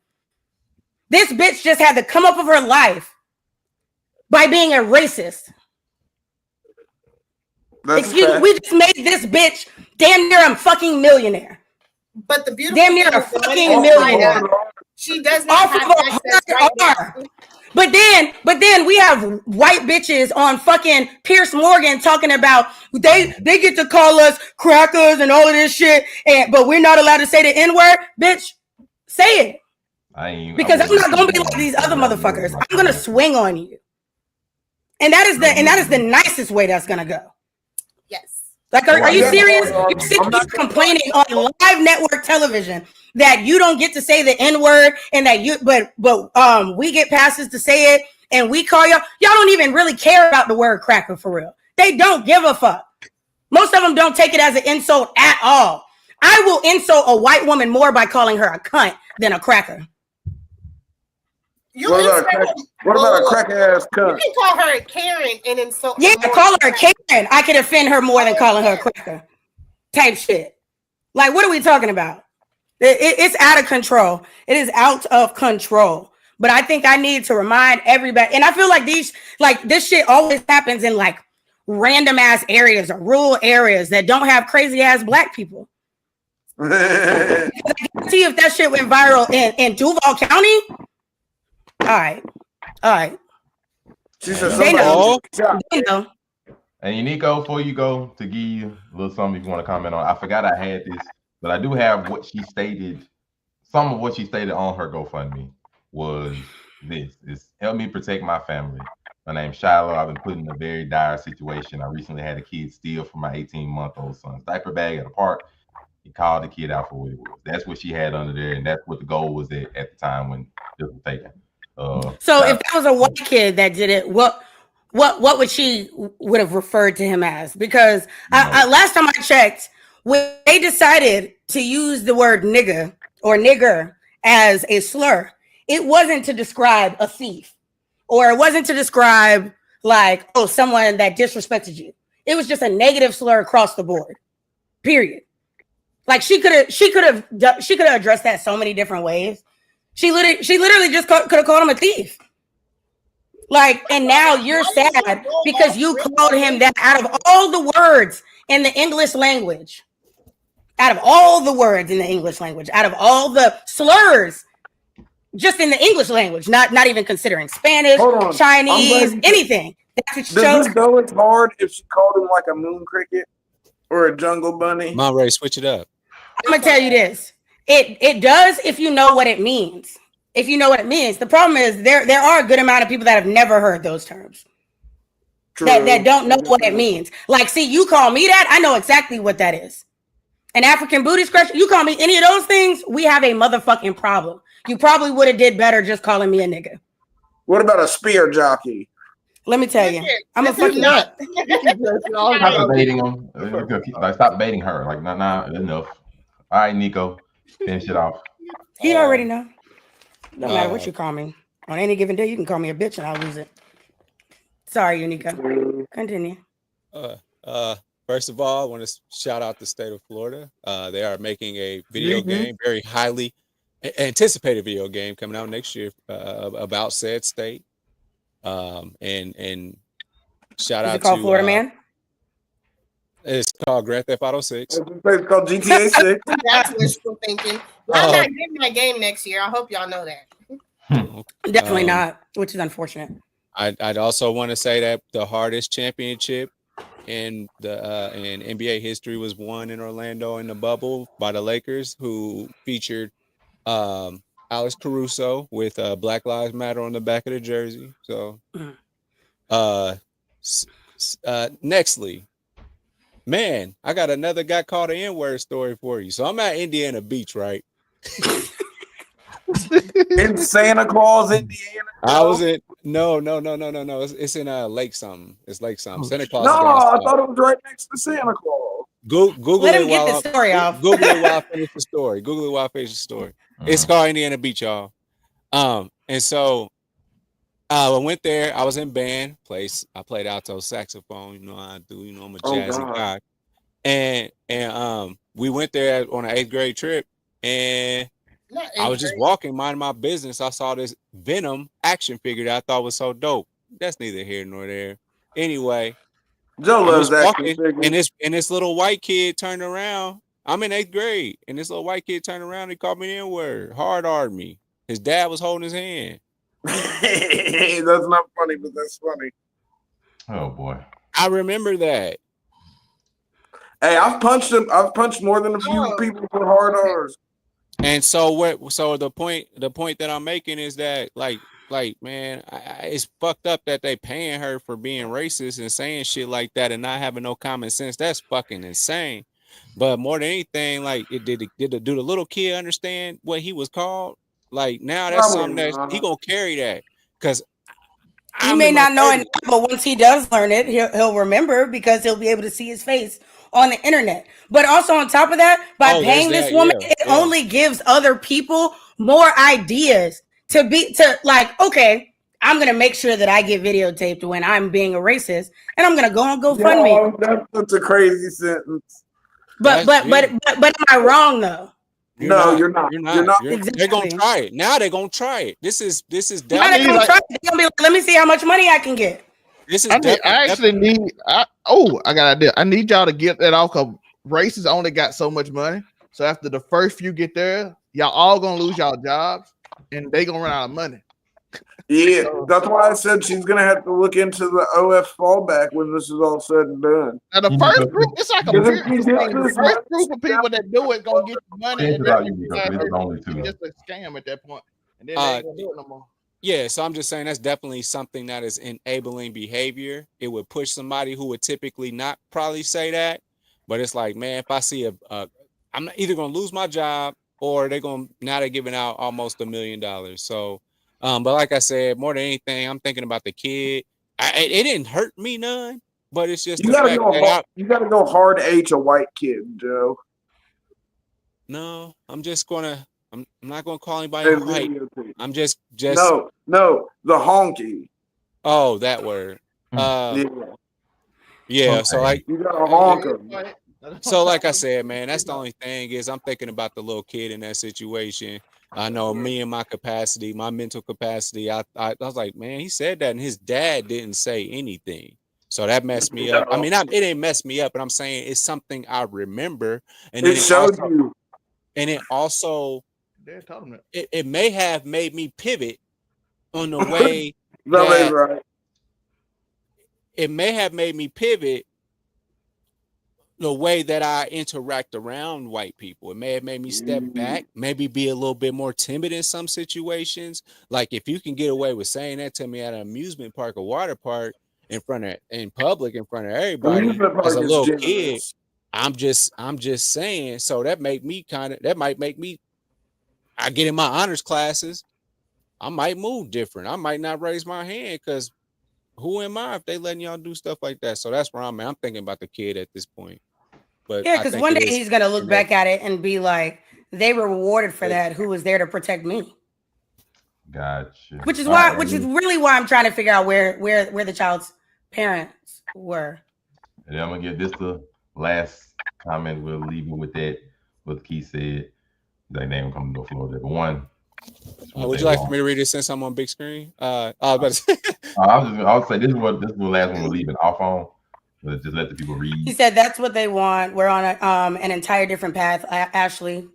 This bitch just had to come up with her life by being a racist. Excuse me, we just made this bitch damn near a fucking millionaire. But the beautiful damn near a fucking millionaire. She does not have access right now. But then we have white bitches on fucking Pierce Morgan talking about they get to call us crackers and all of this shit, but we're not allowed to say the N-word. Bitch, say it. Because I'm not gonna be like these other motherfuckers. I'm gonna swing on you. And that is the nicest way that's gonna go. Yes. Like, are you serious? You're sitting complaining on live network television that you don't get to say the N-word and that but we get passes to say it and we call y'all don't even really care about the word cracker for real. They don't give a fuck. Most of them don't take it as an insult at all. I will insult a white woman more by calling her a cunt than a cracker. What about a crack ass cunt? You can call her a Karen and insult. Yeah, call her a Karen. I can offend her more than calling her a cracker. Type shit. Like, what are we talking about? It's out of control. It is out of control. But I think I need to remind everybody, and I feel like this shit always happens in like random ass areas or rural areas that don't have crazy ass black people. See if that shit went viral in Duval County. All right. She said They know. They know. And Nico, before you go, to give you a little something if you want to comment on, I forgot I had this, but I do have what she stated. Some of what she stated on her GoFundMe was this: is help me protect my family. My name's Shiloh. I've been put in a very dire situation. I recently had a kid steal from my 18-month-old son's diaper bag at a park. He called the kid out for what it was. That's what she had under there, and that's what the goal was at the time when this was taken. So if that was a white kid that did it, what would she would have referred to him as? Because I last time I checked, when they decided to use the word nigga or nigger as a slur, it wasn't to describe a thief, or it wasn't to describe like, oh, someone that disrespected you. It was just a negative slur across the board. Period. Like she could have addressed that so many different ways. She literally just could have called him a thief. Like, and now you're sad because you called him that out of all the words in the English language. Out of all the words in the English language, out of all the slurs, just in the English language, not even considering Spanish, Chinese, anything. Does this go as hard if she called him like a moon cricket or a jungle bunny? Mom, Ray, switch it up. I'm gonna tell you this. It does if you know what it means. If you know what it means. The problem is there are a good amount of people that have never heard those terms. That don't know what it means. Like, see, you call me that, I know exactly what that is. An African booty scratcher, you call me any of those things, we have a motherfucking problem. You probably would have did better just calling me a nigga. What about a spear jockey? Let me tell you, I'm gonna fuck you up. Stop baiting him. Stop baiting her. Like, nah, enough. All right, Nico, finish it off. He already know. No matter what you call me. On any given day, you can call me a bitch and I'll lose it. Sorry, Nico. Continue. First of all, I want to shout out the state of Florida. They are making a video game, very highly anticipated video game coming out next year about said state. And shout out to called Florida Man. It's called Grand Theft Auto 6. It's called GTA 6. That's wishful thinking. I'm not getting my game next year. I hope y'all know that. Definitely not, which is unfortunate. I'd also want to say that the hardest championship in the in NBA history was won in Orlando in the bubble by the Lakers, who featured Alex Caruso with Black Lives Matter on the back of the jersey. So, nextly, man, I got another got called an N-word story for you. So I'm at Indiana Beach, right? In Santa Claus, Indiana. I was in no. It's in Lake something. It's Lake something. Santa Claus. No, I thought it was right next to Santa Claus. Google Let it him get the story off. Google it while I finish the story. Google it while I finish the story. It's called Indiana Beach, y'all. And so I went there. I was in band. I played alto saxophone. You know how I do. You know I'm a jazzy guy. And we went there on an 8th grade trip, and I was just walking, minding my business. I saw this Venom action figure that I thought was so dope. That's neither here nor there. Anyway, Joe loves action figures. And this little white kid turned around. I'm in 8th grade, and this little white kid turned around and called me the N-word. Hard-armed me. His dad was holding his hand. That's not funny, but that's funny. Oh boy. I remember that. Hey, I've punched him. I've punched more than a few people with hard R's. And so what? So the point that I'm making is that like man, it's fucked up that they paying her for being racist and saying shit like that and not having no common sense. That's fucking insane. But more than anything, like, do the little kid understand what he was called? Like, now that's something that he gonna carry that, because he may not know it now, but once he does learn it, he'll remember, because he'll be able to see his face on the internet. But also on top of that, by paying this woman, it only gives other people more ideas to like, okay, I'm gonna make sure that I get videotaped when I'm being a racist, and I'm gonna go on GoFundMe. That's a crazy sentence. But am I wrong though? You're not. Exactly. They're gonna try it. Now they're gonna try it. This is now they're gonna try it. They're gonna be like, let me see how much money I can get. This is I got an idea. I need y'all to get that off because races only got so much money. So after the first few get there, y'all all gonna lose y'all jobs and they gonna run out of money. Yeah, that's why I said she's gonna have to look into the OF fallback when this is all said and done. Now the first group, it's like a pyramid scheme. The first group of people that do it gonna get the money, and it's just a scam at that point. And then they ain't gonna do it no more. Yeah, so I'm just saying that's definitely something that is enabling behavior. It would push somebody who would typically not probably say that, but it's like, man, if I see I'm either gonna lose my job or they're giving out almost $1 million. So. But like I said, more than anything, I'm thinking about the kid. It didn't hurt me none, but it's just you gotta go hard H a white kid, Joe. No, I'm not gonna call anybody white. I'm just no, the honky. Oh, that word. Yeah. So like you gotta honk him. So like I said, man, that's the only thing is I'm thinking about the little kid in that situation. I know me and my capacity, my mental capacity. I was like, man, he said that, and his dad didn't say anything, so that messed me up. I mean, it didn't mess me up, but I'm saying it's something I remember, and it showed you. And it also, it may have made me pivot on the way. Right. It may have made me pivot the way that I interact around white people. It may have made me step back, maybe be a little bit more timid in some situations. Like if you can get away with saying that to me at an amusement park or water park in public, in front of everybody as a little kid, I'm just saying. So that might make me, I get in my honors classes, I might move different. I might not raise my hand because who am I if they letting y'all do stuff like that? So that's where I'm at. I'm thinking about the kid at this point. But yeah, because one day he's gonna look back at it and be like, "They were rewarded for that. Who was there to protect me?" Gotcha. Which is really why I'm trying to figure out where the child's parents were. And then I'm gonna give this the last comment. We'll leave you with that. What Keith said. That name coming to the floor there. But one. Would you like for me to read it since I'm on big screen? I was say this is the last one we're leaving off on. Let's just let the people read. He said that's what they want. We're on an entire different path. Ashley,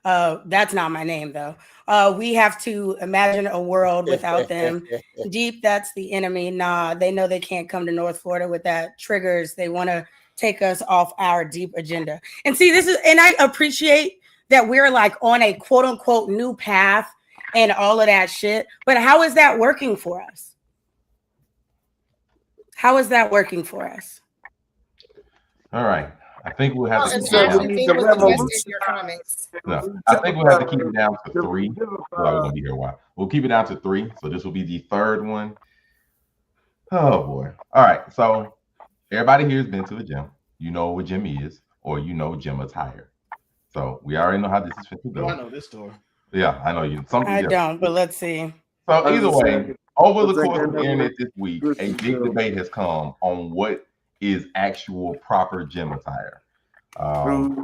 that's not my name though. We have to imagine a world without them. Deep, that's the enemy. Nah, they know they can't come to North Florida with that. Triggers. They want to take us off our deep agenda. And see, and I appreciate that we're like on a quote unquote new path and all of that shit. But how is that working for us? How is that working for us? All right. I think we'll have to keep it down to 3. So we're gonna be here a while. We'll keep it down to 3. So this will be the third one. Oh boy. All right. So everybody here has been to the gym. You know what gym is, or you know gym attire. So we already know how this is fit to go. I know this story. Yeah, I know you. I don't, but let's see. So either way, over the course of the internet this week, a big debate has come on what is actual proper gym attire. So I'm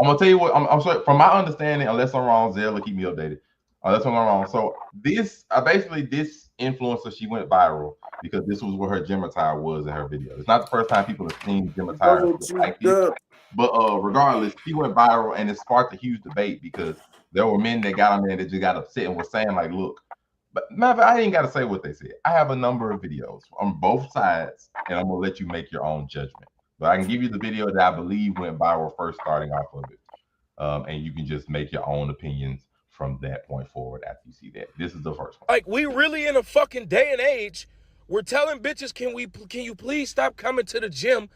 gonna tell you what I'm sorry, from my understanding, unless I'm wrong, Zell will keep me updated. Unless I'm wrong. So this influencer, she went viral because this was what her gym attire was in her video. It's not the first time people have seen gym attire like this. But regardless, she went viral and it sparked a huge debate because there were men that got on there that just got upset and was saying like, look, but I ain't got to say what they said. I have a number of videos on both sides and I'm going to let you make your own judgment. But I can give you the video that I believe went viral first starting off of it. And you can just make your own opinions from that point forward after you see that. This is the first one. Like, we really in a fucking day and age, we're telling bitches, can you please stop coming to the gym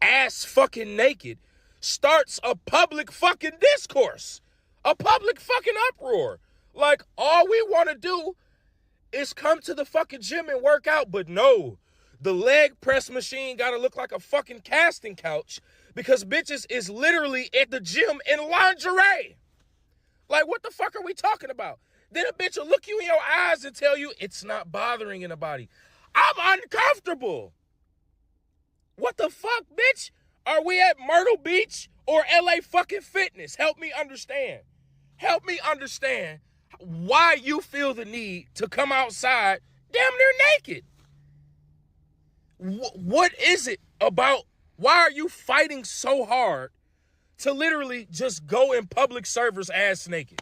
ass fucking naked? Starts a public fucking discourse, a public fucking uproar. Like, all we want to do is come to the fucking gym and work out, but no, the leg press machine got to look like a fucking casting couch because bitches is literally at the gym in lingerie. Like, what the fuck are we talking about? then a bitch will look you in your eyes and tell you it's not bothering anybody. I'm uncomfortable. What the fuck, bitch? Are we at Myrtle Beach or LA fucking Fitness? Help me understand. Help me understand why you feel the need to come outside damn near naked. What is it about? Why are you fighting so hard to literally just go in public servers ass naked?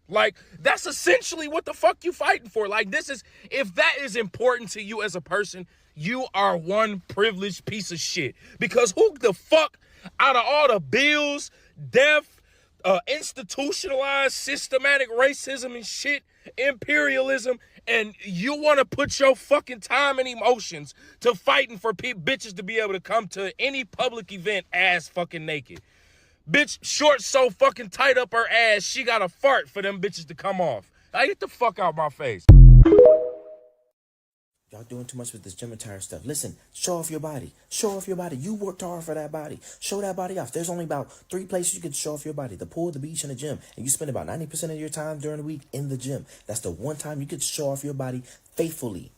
Like, that's essentially what the fuck you fighting for. Like, this is, if that is important to you as a person, you are one privileged piece of shit. Because who the fuck, out of all the bills, death, institutionalized systematic racism and shit, imperialism, and you want to put your fucking time and emotions to fighting for bitches to be able to come to any public event ass fucking naked. Bitch, shorts so fucking tight up her ass, she got to fart for them bitches to come off. Now get the fuck out my face. Y'all doing too much with this gym attire stuff. Listen, show off your body. Show off your body. You worked hard for that body. Show that body off. There's only about 3 places you can show off your body: the pool, the beach, and the gym. And you spend about 90% of your time during the week in the gym. That's the one time you can show off your body faithfully.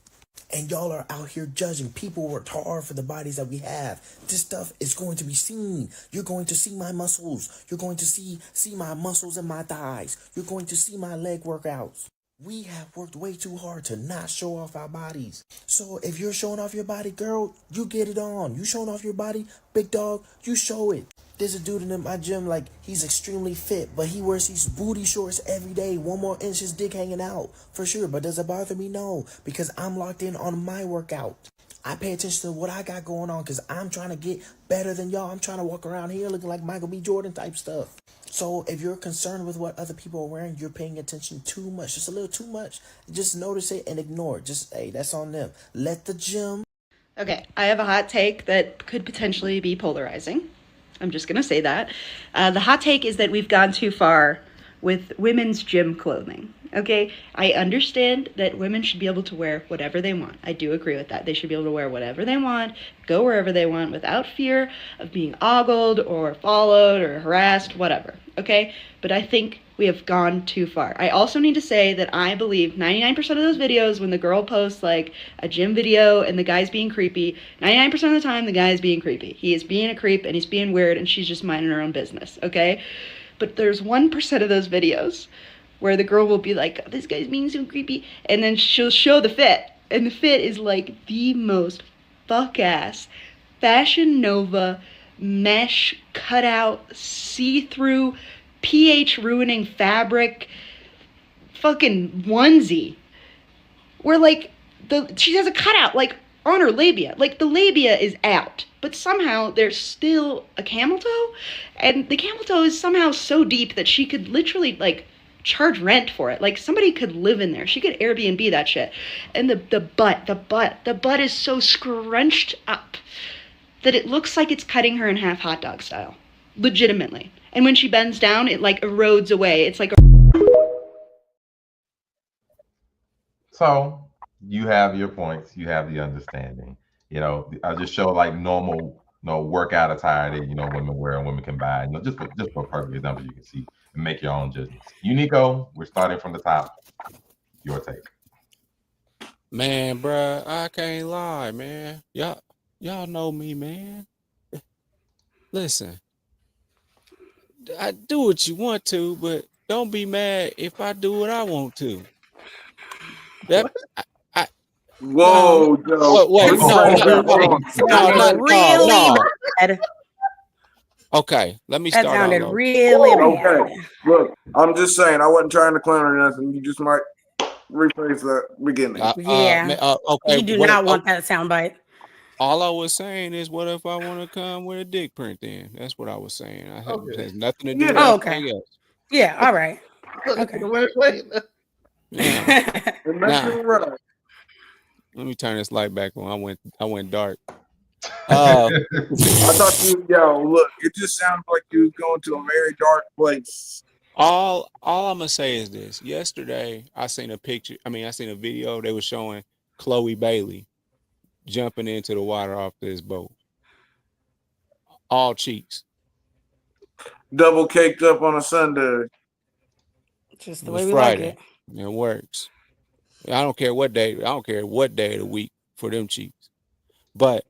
And y'all are out here judging. People worked hard for the bodies that we have. This stuff is going to be seen. You're going to see my muscles. You're going to see my muscles and my thighs. You're going to see my leg workouts. We have worked way too hard to not show off our bodies. So if you're showing off your body, girl, you get it on. You showing off your body, big dog, you show it. There's a dude in my gym, like, he's extremely fit, but he wears these booty shorts every day. 1 more inch, his dick hanging out, for sure. But does it bother me? No, because I'm locked in on my workout. I pay attention to what I got going on because I'm trying to get better than y'all. I'm trying to walk around here looking like Michael B. Jordan type stuff. So if you're concerned with what other people are wearing, you're paying attention too much. Just a little too much. Just notice it and ignore it. Just, hey, that's on them. Let the gym. Okay, I have a hot take that could potentially be polarizing. I'm just going to say that. The hot take is that we've gone too far with women's gym clothing. Okay, I understand that women should be able to wear whatever they want. I do agree with that. They should be able to wear whatever they want, go wherever they want without fear of being ogled or followed or harassed, whatever. Okay, but I think we have gone too far. I also need to say that I believe 99% of those videos, when the girl posts like a gym video and the guy's being creepy, 99% of the time the guy's being creepy. He is being a creep and he's being weird and she's just minding her own business, okay? But there's 1% of those videos where the girl will be like, oh, this guy's being so creepy, and then she'll show the fit, and the fit is like the most fuck-ass Fashion Nova mesh cutout see-through pH ruining fabric fucking onesie where like she has a cutout like on her labia, like the labia is out, but somehow there's still a camel toe, and the camel toe is somehow so deep that she could literally like charge rent for it. Like somebody could live in there. She could Airbnb that shit. And the butt is so scrunched up that it looks like it's cutting her in half hot dog style. Legitimately. And when she bends down, it like erodes away. It's like So you have your points, you have the understanding. You know, I just show like normal, workout attire that women wear and women can buy. Just for perfect example, you can see and make your own judgments. You, Nico, we're starting from the top. Your take. Man, bruh, I can't lie, man. Y'all know me, man. Listen, I do what you want to, but don't be mad if I do what I want to. That I Whoa, Joe. No. Okay, let me start. That sounded really bad. Okay, look, I'm just saying, I wasn't trying to clown or nothing. You just might rephrase the beginning. Okay. You do not want that soundbite. All I was saying is, what if I want to come with a dick print? Then that's what I was saying. It has nothing to do with anything else. Yeah. All right. Okay. Now, let me turn this light back on. I went dark. I thought look, it just sounds like you was going to a very dark place. All I'm gonna say is this. Yesterday, I seen a video. They were showing Chloe Bailey jumping into the water off this boat. All cheeks. Double caked up on a Sunday. Just It the was way we Friday. like it. It works. I don't care what day. I don't care what day of the week for them cheeks. But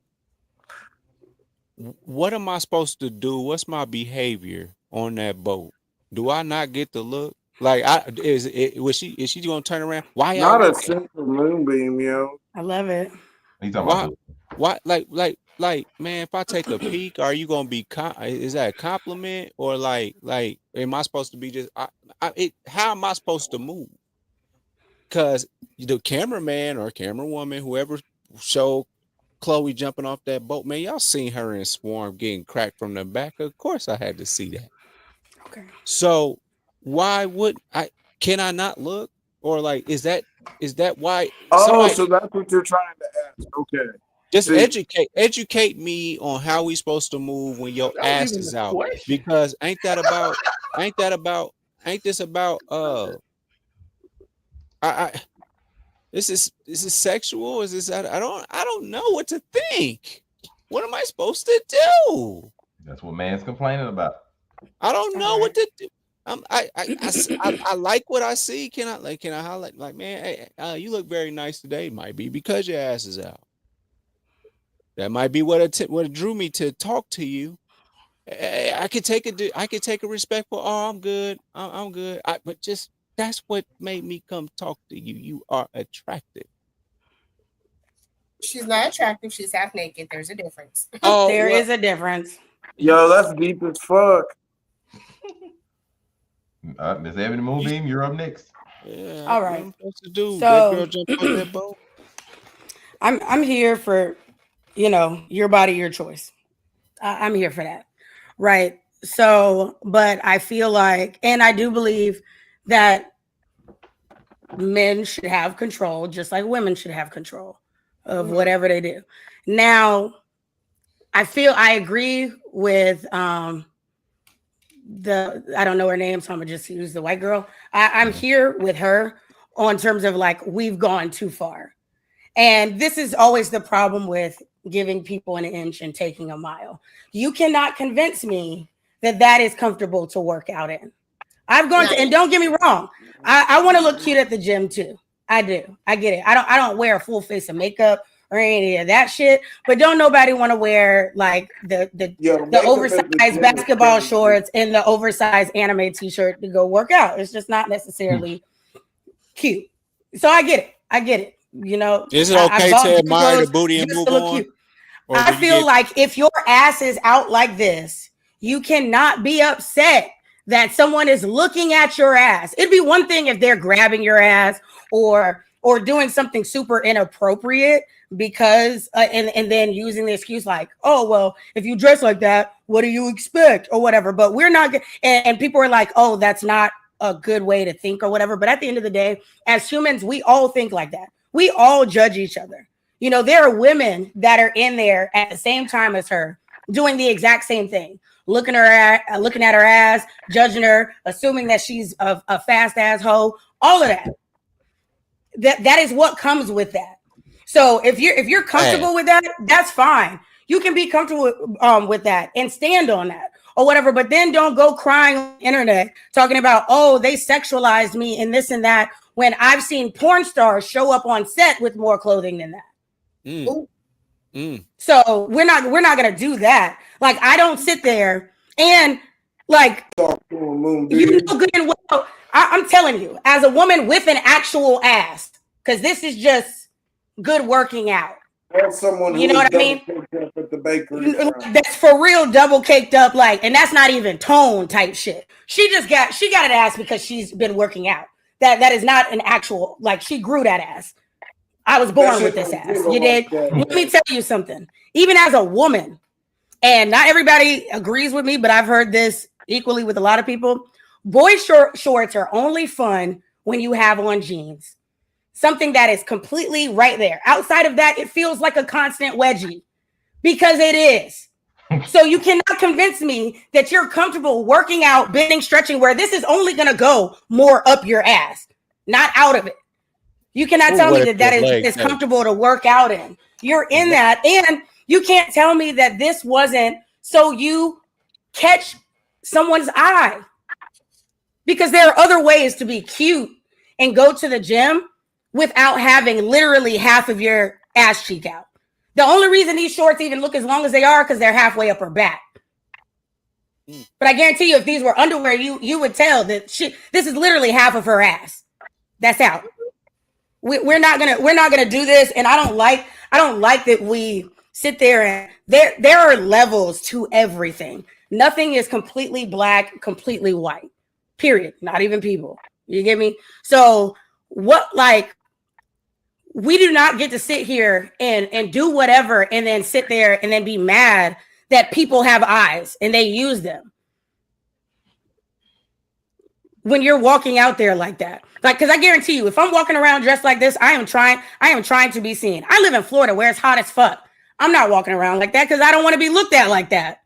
what am I supposed to do? What's my behavior on that boat? Do I not get to look? Like, is she gonna turn around? Why y'all Not a looking? simple moonbeam, yo. I love it. He talking Why? about Why? Like, man, if I take a peek, are you gonna be? Is that a compliment or like? Am I supposed to be just? How am I supposed to move? Because the cameraman or camera woman, whoever showed Chloe jumping off that boat, man, y'all seen her in Swarm getting cracked from the back. Of course, I had to see that. Okay. So why would I? Can I not look? Or like, is that why somebody? So that's what you're trying to ask. Okay. Just See, educate me on how we supposed to move when your That was ass even is the out. question. Because ain't this about this is sexual? Is this I don't know what to think. What am I supposed to do? that's what man's complaining about. I don't know what to do. I like what I see. Can I highlight like, man, hey, you look very nice today? Might be because your ass is out. That might be what drew me to talk to you. I could take a respectful. Oh, I'm good. I'm good. But just that's what made me come talk to you. You are attractive. She's not attractive. She's half naked. There's a difference. Oh, There is a difference. yo, that's deep as fuck. Miss Ebony Moonbeam, you're up next. Yeah. All What right. I'm supposed to do? So That girl jumped off that boat. I'm here for, your body, your choice. I'm here for that. Right. So, but I feel like, and I do believe that men should have control, just like women should have control of whatever they do. Now, I agree with I don't know her name, so I'm gonna just use the white girl. I'm here with her on terms of like we've gone too far. And this is always the problem with giving people an inch and taking a mile. You cannot convince me that is comfortable to work out in. I've gone to, and don't get me wrong, I want to look cute at the gym too. I do. I get it. I don't wear a full face of makeup or any of that shit. But don't nobody want to wear like the oversized basketball shorts and the oversized anime t-shirt to go work out. It's just not necessarily cute. So I get it. Is it okay to admire the booty and move on? I feel like if your ass is out like this, you cannot be upset that someone is looking at your ass. It'd be one thing if they're grabbing your ass or doing something super inappropriate because and then using the excuse like, oh, well, if you dress like that, what do you expect or whatever. But we're not and people are like, oh, that's not a good way to think or whatever. But at the end of the day, as humans, we all think like that. We all judge each other. There are women that are in there at the same time as her doing the exact same thing, looking at her ass, judging her, assuming that she's a fast ass hoe, all of that. That is what comes with that. So if you're comfortable with that, that's fine. You can be comfortable with that and stand on that or whatever, but then don't go crying on the internet talking about, oh, they sexualized me and this and that, when I've seen porn stars show up on set with more clothing than that. So we're not gonna do that. Like, I don't sit there and like good and well. I'm telling you, as a woman with an actual ass, because this is just good working out. That's someone you know what I mean? At the bakery. That's for real, double caked up, like, and that's not even tone type shit. She got an ass because she's been working out. That is not an actual, like, she grew that ass. I was born with this ass. You did. Let me tell you something. Even as a woman, and not everybody agrees with me, but I've heard this equally with a lot of people. Boy shorts are only fun when you have on jeans. Something that is completely right there. Outside of that, it feels like a constant wedgie because it is. So you cannot convince me that you're comfortable working out, bending, stretching, where this is only going to go more up your ass, not out of it. You cannot tell me that is comfortable to work out in. You're in that, and you can't tell me that this wasn't so you catch someone's eye. Because there are other ways to be cute and go to the gym without having literally half of your ass cheek out. The only reason these shorts even look as long as they are because they're halfway up her back. But I guarantee you, if these were underwear, you would tell that this is literally half of her ass. That's out. We're not gonna do this, and I don't like that we sit there and there are levels to everything. Nothing is completely black, completely white. Period. Not even people. You get me? So we do not get to sit here and do whatever and then sit there and then be mad that people have eyes and they use them. When you're walking out there like that. Like, because I guarantee you, if I'm walking around dressed like this, I am trying to be seen. I live in Florida where it's hot as fuck. I'm not walking around like that because I don't want to be looked at like that.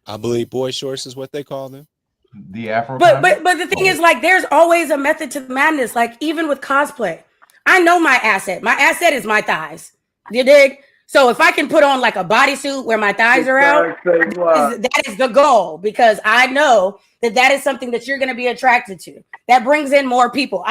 I believe boy shorts is what they call them. The Afro. But the thing is, like, there's always a method to the madness. Like, even with cosplay, I know my asset. My asset is my thighs. You dig? So if I can put on like a bodysuit where my thighs are out, that is the goal, because I know that is something that you're going to be attracted to. That brings in more people.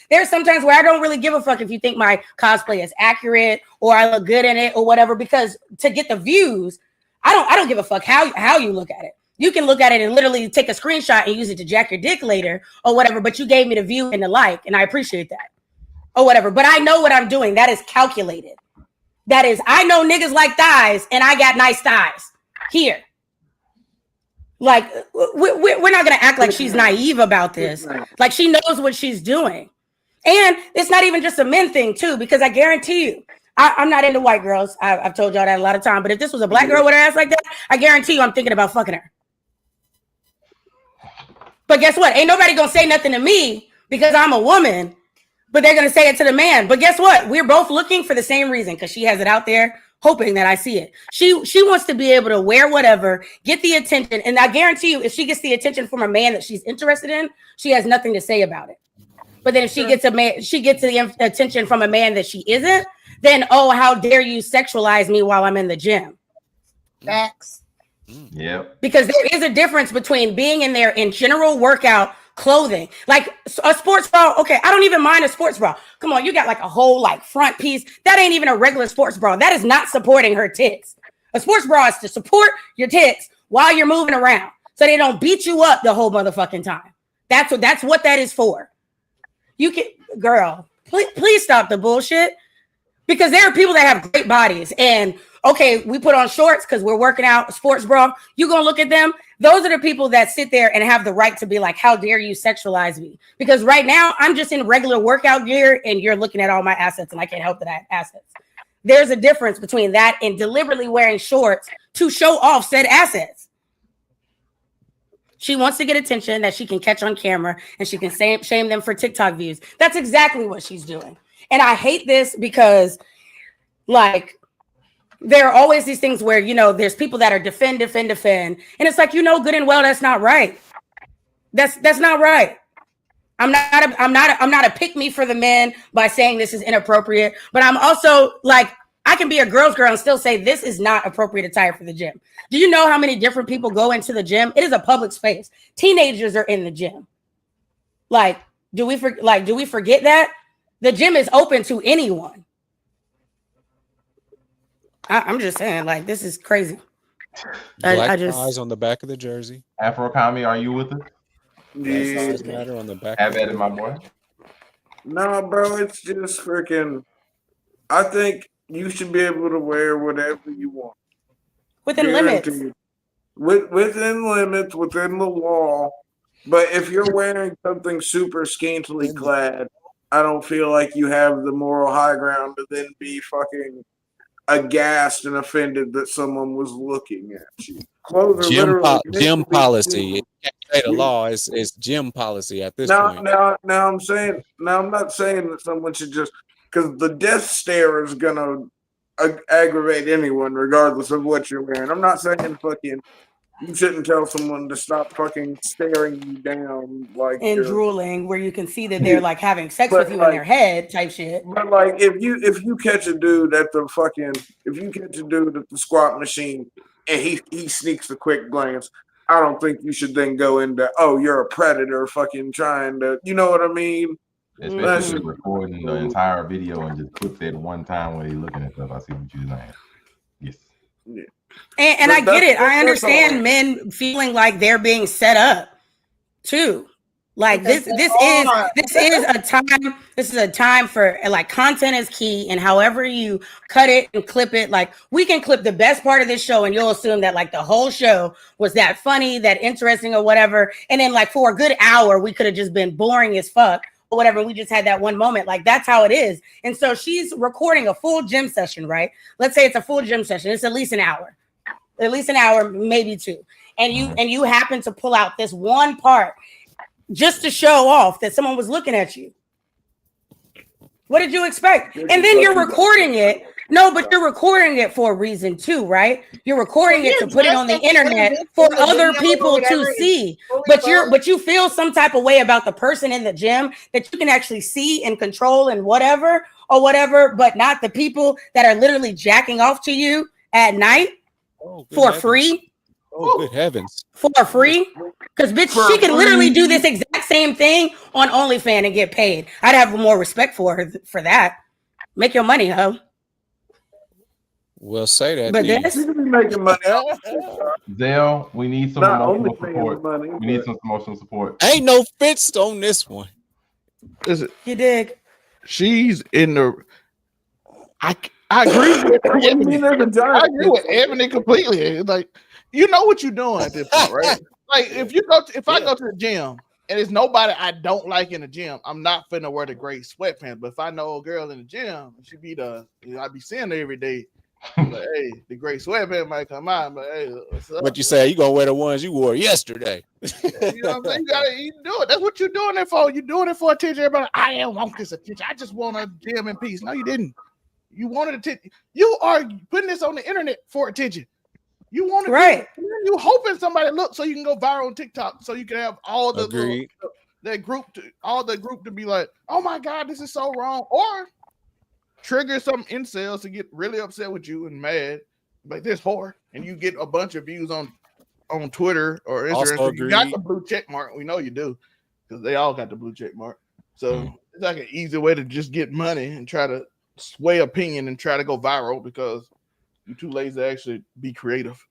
There's sometimes where I don't really give a fuck if you think my cosplay is accurate or I look good in it or whatever, because to get the views, I don't give a fuck how you look at it. You can look at it and literally take a screenshot and use it to jack your dick later or whatever, but you gave me the view and the like, and I appreciate that or whatever. But I know what I'm doing. That is calculated. That is, I know niggas like thighs, and I got nice thighs here. Like, we're not going to act like she's naive about this. Like, she knows what she's doing. And it's not even just a men thing, too, because I guarantee you, I'm not into white girls. I've told y'all that a lot of time. But if this was a black girl with her ass like that, I guarantee you I'm thinking about fucking her. But guess what? Ain't nobody going to say nothing to me because I'm a woman. But they're going to say it to the man. But guess what? We're both looking for the same reason, because she has it out there hoping that I see it. She wants to be able to wear whatever, get the attention. And I guarantee you, if she gets the attention from a man that she's interested in, she has nothing to say about it. But then if she gets the attention from a man that she isn't, then, oh, how dare you sexualize me while I'm in the gym? Facts. Yep. Because there is a difference between being in there in general workout clothing, like a sports bra. Okay, I don't even mind a sports bra. Come on, you got like a whole like front piece. That ain't even a regular sports bra. That is not supporting her tits. A sports bra is to support your tits while you're moving around, so they don't beat you up the whole motherfucking time. That's what that is for. You can, girl, please stop the bullshit, because there are people that have great bodies, and okay, we put on shorts because we're working out, a sports bra. You gonna look at them? Those are the people that sit there and have the right to be like, how dare you sexualize me? Because right now I'm just in regular workout gear and you're looking at all my assets and I can't help that I have assets. There's a difference between that and deliberately wearing shorts to show off said assets. She wants to get attention that she can catch on camera and she can shame them for TikTok views. That's exactly what she's doing. And I hate this because, like, there are always these things where, you know, there's people that are defend. And it's like, you know, good and well, that's not right. That's not right. I'm not a pick me for the men by saying this is inappropriate, but I'm also like, I can be a girl's girl and still say this is not appropriate attire for the gym. Do you know how many different people go into the gym? It is a public space. Teenagers are in the gym. Like, do we forget that? The gym is open to anyone. I'm just saying, like, this is crazy. Black eyes on the back of the jersey. Afro Kami, are you with us? Yeah. Matter on the back. Have at it, my boy. No, bro, it's just freaking. I think you should be able to wear whatever you want. Within limits. Within limits, within the law. But if you're wearing something super scantily clad, I don't feel like you have the moral high ground to then be fucking aghast and offended that someone was looking at you. Gym policy. You can't say the law is gym policy at this point. Now I'm not saying that someone should just, because the death stare is gonna aggravate anyone regardless of what you're wearing. I'm not saying fucking you shouldn't tell someone to stop fucking staring you down like and drooling, where you can see that they're like having sex with you in their head type shit. But like if you catch a dude at the squat machine and he sneaks a quick glance, I don't think you should then go into, oh, you're a predator, fucking trying to, you know what I mean? Especially if recording the entire video and just clip that one time when they're looking at stuff. I see what you're saying. Yes. Yeah. And I get it. I understand men feeling like they're being set up too. Like this is a time. This is a time for like content is key, and however you cut it and clip it, like we can clip the best part of this show, and you'll assume that like the whole show was that funny, that interesting, or whatever. And then like for a good hour, we could have just been boring as fuck or whatever. We just had that one moment. Like that's how it is. And so she's recording a full gym session, right? Let's say it's a full gym session. It's at least an hour, maybe two. And you happen to pull out this one part just to show off that someone was looking at you. What did you expect? And then you're recording it. No, but you're recording it for a reason too, right? You're recording it to put it on the internet for other people to see. But you feel some type of way about the person in the gym that you can actually see and control and whatever, but not the people that are literally jacking off to you at night for free. Oh, good heavens. For free? Because, bitch, she can literally do this exact same thing on OnlyFans and get paid. I'd have more respect for her for that. Make your money, ho. Well, say that. But this you can be making money. Zell, we need some emotional support. We need some emotional support. Ain't no fence on this one. Is it? You dig? She's in the. I agree with Ebony. I agree with Ebony completely. It's like, you know what you're doing at this point, right? Like if I go to the gym and it's nobody I don't like in the gym, I'm not finna wear the gray sweatpants. But if I know a girl in the gym, she be I be seeing her every day. Like, hey, the gray sweatpants might come out, but hey, what's up? What you say? You gonna wear the ones you wore yesterday? You know what I'm saying? You do it. That's what you're doing it for. You're doing it for attention. Everybody, I don't want this attention. I just want a gym in peace. No, you didn't. You wanted attention. You are putting this on the internet for attention. You want to right. You hoping somebody look so you can go viral on TikTok, so you can have all the group to be like, oh my God, this is so wrong, or trigger some incels to get really upset with you and mad, like this whore, and you get a bunch of views on Twitter or Instagram. You got the blue check mark. We know you do because they all got the blue check mark. So it's like an easy way to just get money and try to sway opinion and try to go viral because you're too lazy to actually be creative.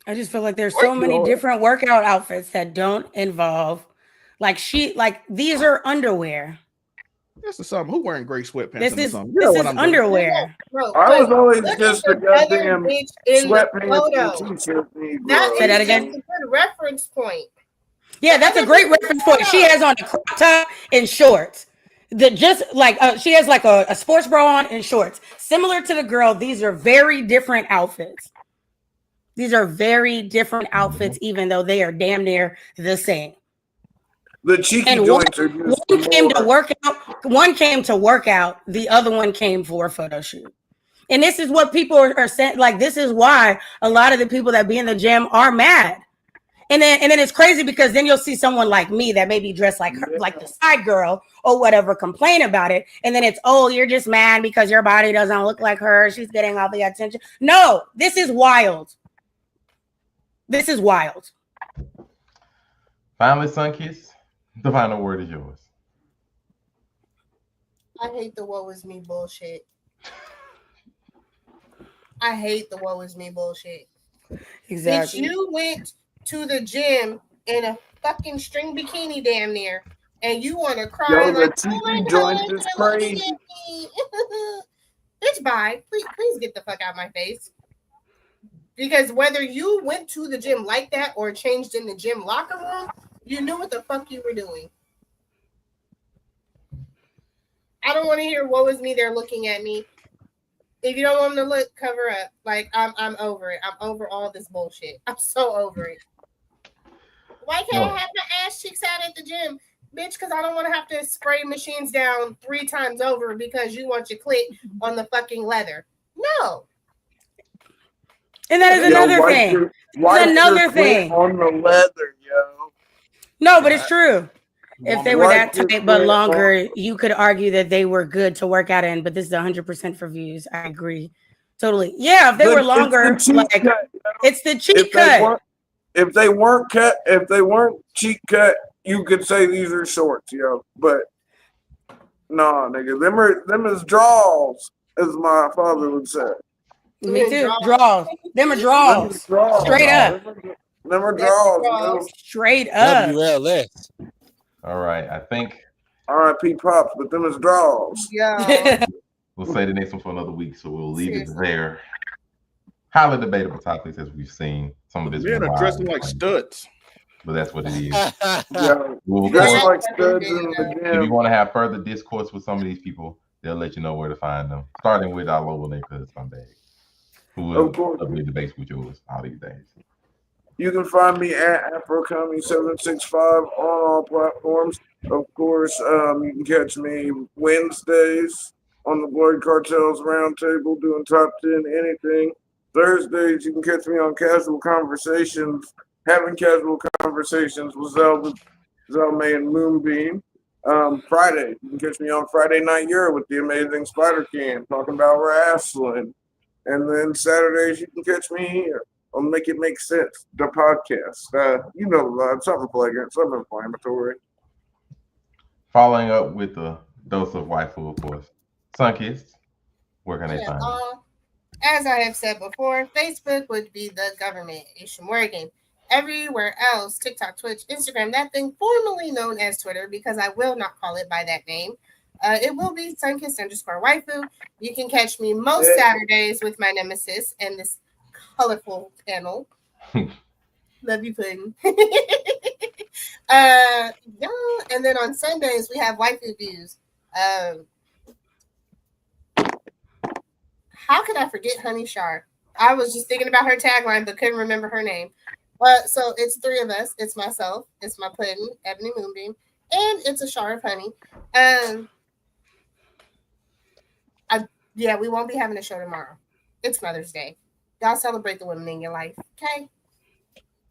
I just feel like there's so many different workout outfits that don't involve these are underwear. This is something. Who wearing gray sweatpants? This is underwear. Bro, I was always just a goddamn sweatpants. Say that again. That's a good reference point. Yeah, that's a great reference point. She has on a crop top and shorts. She has like a sports bra on and shorts. Similar to the girl, these are very different outfits. These are very different outfits, even though they are damn near the same. The cheeky joints are just one came to work out. One came to work out. The other one came for a photo shoot. And this is what people are saying. Like, this is why a lot of the people that be in the gym are mad. And then it's crazy because then you'll see someone like me that may be dressed like her, like the side girl or whatever, complain about it. And then it's, oh, you're just mad because your body doesn't look like her. She's getting all the attention. No, this is wild. This is wild. Finally, Sunkiss, the final word is yours. I hate the woe is me bullshit. I hate the woe is me bullshit. Exactly. If you went to the gym in a fucking string bikini damn near and you want to cry like, oh my God, is crazy. Bitch, bye. Please get the fuck out of my face. Because whether you went to the gym like that or changed in the gym locker room, you knew what the fuck you were doing. I don't want to hear woe is me, they're looking at me. If you don't want them to look, cover up. Like, I'm over it. I'm over all this bullshit. I'm so over it. Why can't I have my ass cheeks out at the gym? Bitch, because I don't want to have to spray machines down 3 times over because you want your clit on the fucking leather. No. And that is another thing. It's another thing. On the leather, yo. No, but it's true. If they were that tight but longer, you could argue that they were good to work out in, but this is 100% for views. I agree. Totally. Yeah, if they were longer, it's the cheat cut. if they weren't cheek cut, you could say these are shorts, yo. But nah, nigga, them is draws, as my father would say. Me too. Draws. Them are draws. Straight up. Them are draws, yo. Straight up. WLS. All right, I think R.I.P. Pops, but them is draws. Yeah. we'll say the next one for another week, so we'll leave it there. Highly debatable topics, as we've seen. Some of this Men are dressing like studs. but that's what it is. Yeah, We'll dressing like studs in the if gym. you want to have further discourse with some of these people, they'll let you know where to find them. Starting with our local neighborhood scumbag, who will lovely debates with yours all these days. You can find me at AfroComedy765 on all platforms. Of course, you can catch me Wednesdays on the Blood Cartels Roundtable doing top 10 anything. Thursdays, you can catch me on Casual Conversations, having casual conversations with Zelmay and Moonbeam. Friday, you can catch me on Friday Night Euro with the amazing Spider Can talking about wrestling. And then Saturdays, you can catch me here on Make It Make Sense, the podcast. You know the vibe, something flagrant, something inflammatory. Following up with a dose of waifu, of course. Sunkissed, where can they find you? As I have said before, Facebook would be the government. Asian Morgan. Everywhere else, TikTok, Twitch, Instagram, that thing formerly known as Twitter, because I will not call it by that name. It will be Sunkissed_waifu. You can catch me most Saturdays with my nemesis and this colorful panel. Love you, Pudding. Yeah, and then on Sundays we have waifu views. How could I forget Honey Shar? I was just thinking about her tagline, but couldn't remember her name. So it's three of us. It's myself. It's my Pudding, Ebony Moonbeam, and it's a Shar of Honey. Yeah, we won't be having a show tomorrow. It's Mother's Day. Y'all celebrate the women in your life, okay?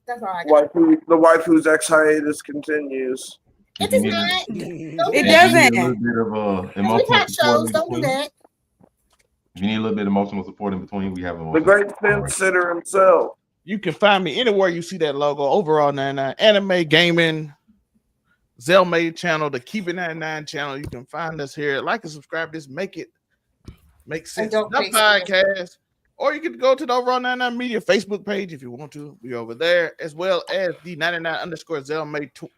That's all I got. The waifu's ex hiatus continues. It does not. It doesn't. A little bit of We emotional got support shows. in Don't do between. that. If you need a little bit of emotional support in between, we have The great fence sitter himself. You can find me anywhere you see that logo. Overall 99 Anime Gaming, Zelmay channel, the Keep It 99 channel. You can find us here. Like and subscribe. This make sense. The podcast. Or you can go to the Overall 99 Media Facebook page if you want to. We're over there, as well as the 99_Zelmay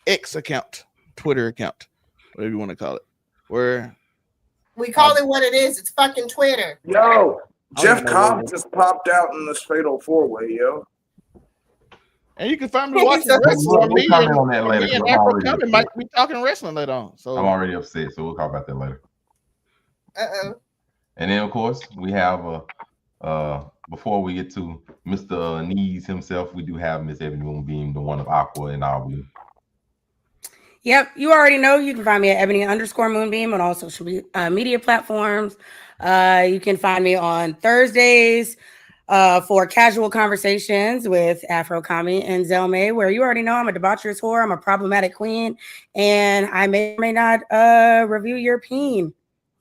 X account, Twitter account, whatever you want to call it. Where we call it what it is. It's fucking Twitter. Yo, Jeff Cobb just popped out in this fatal 4-way, yo. And you can find me watching wrestling. We'll comment on that later. We might be talking wrestling later on. So I'm already upset, so we'll talk about that later. And then, of course, we have before we get to Mr. Knees himself, we do have Miss Ebony Moonbeam, the one of Aqua and Awu. Yep, you already know. You can find me at Ebony_Moonbeam on all social media platforms. You can find me on Thursdays for casual conversations with Afro Kami and Zelmay, where you already know I'm a debaucherous whore, I'm a problematic queen, and I may or may not review your peen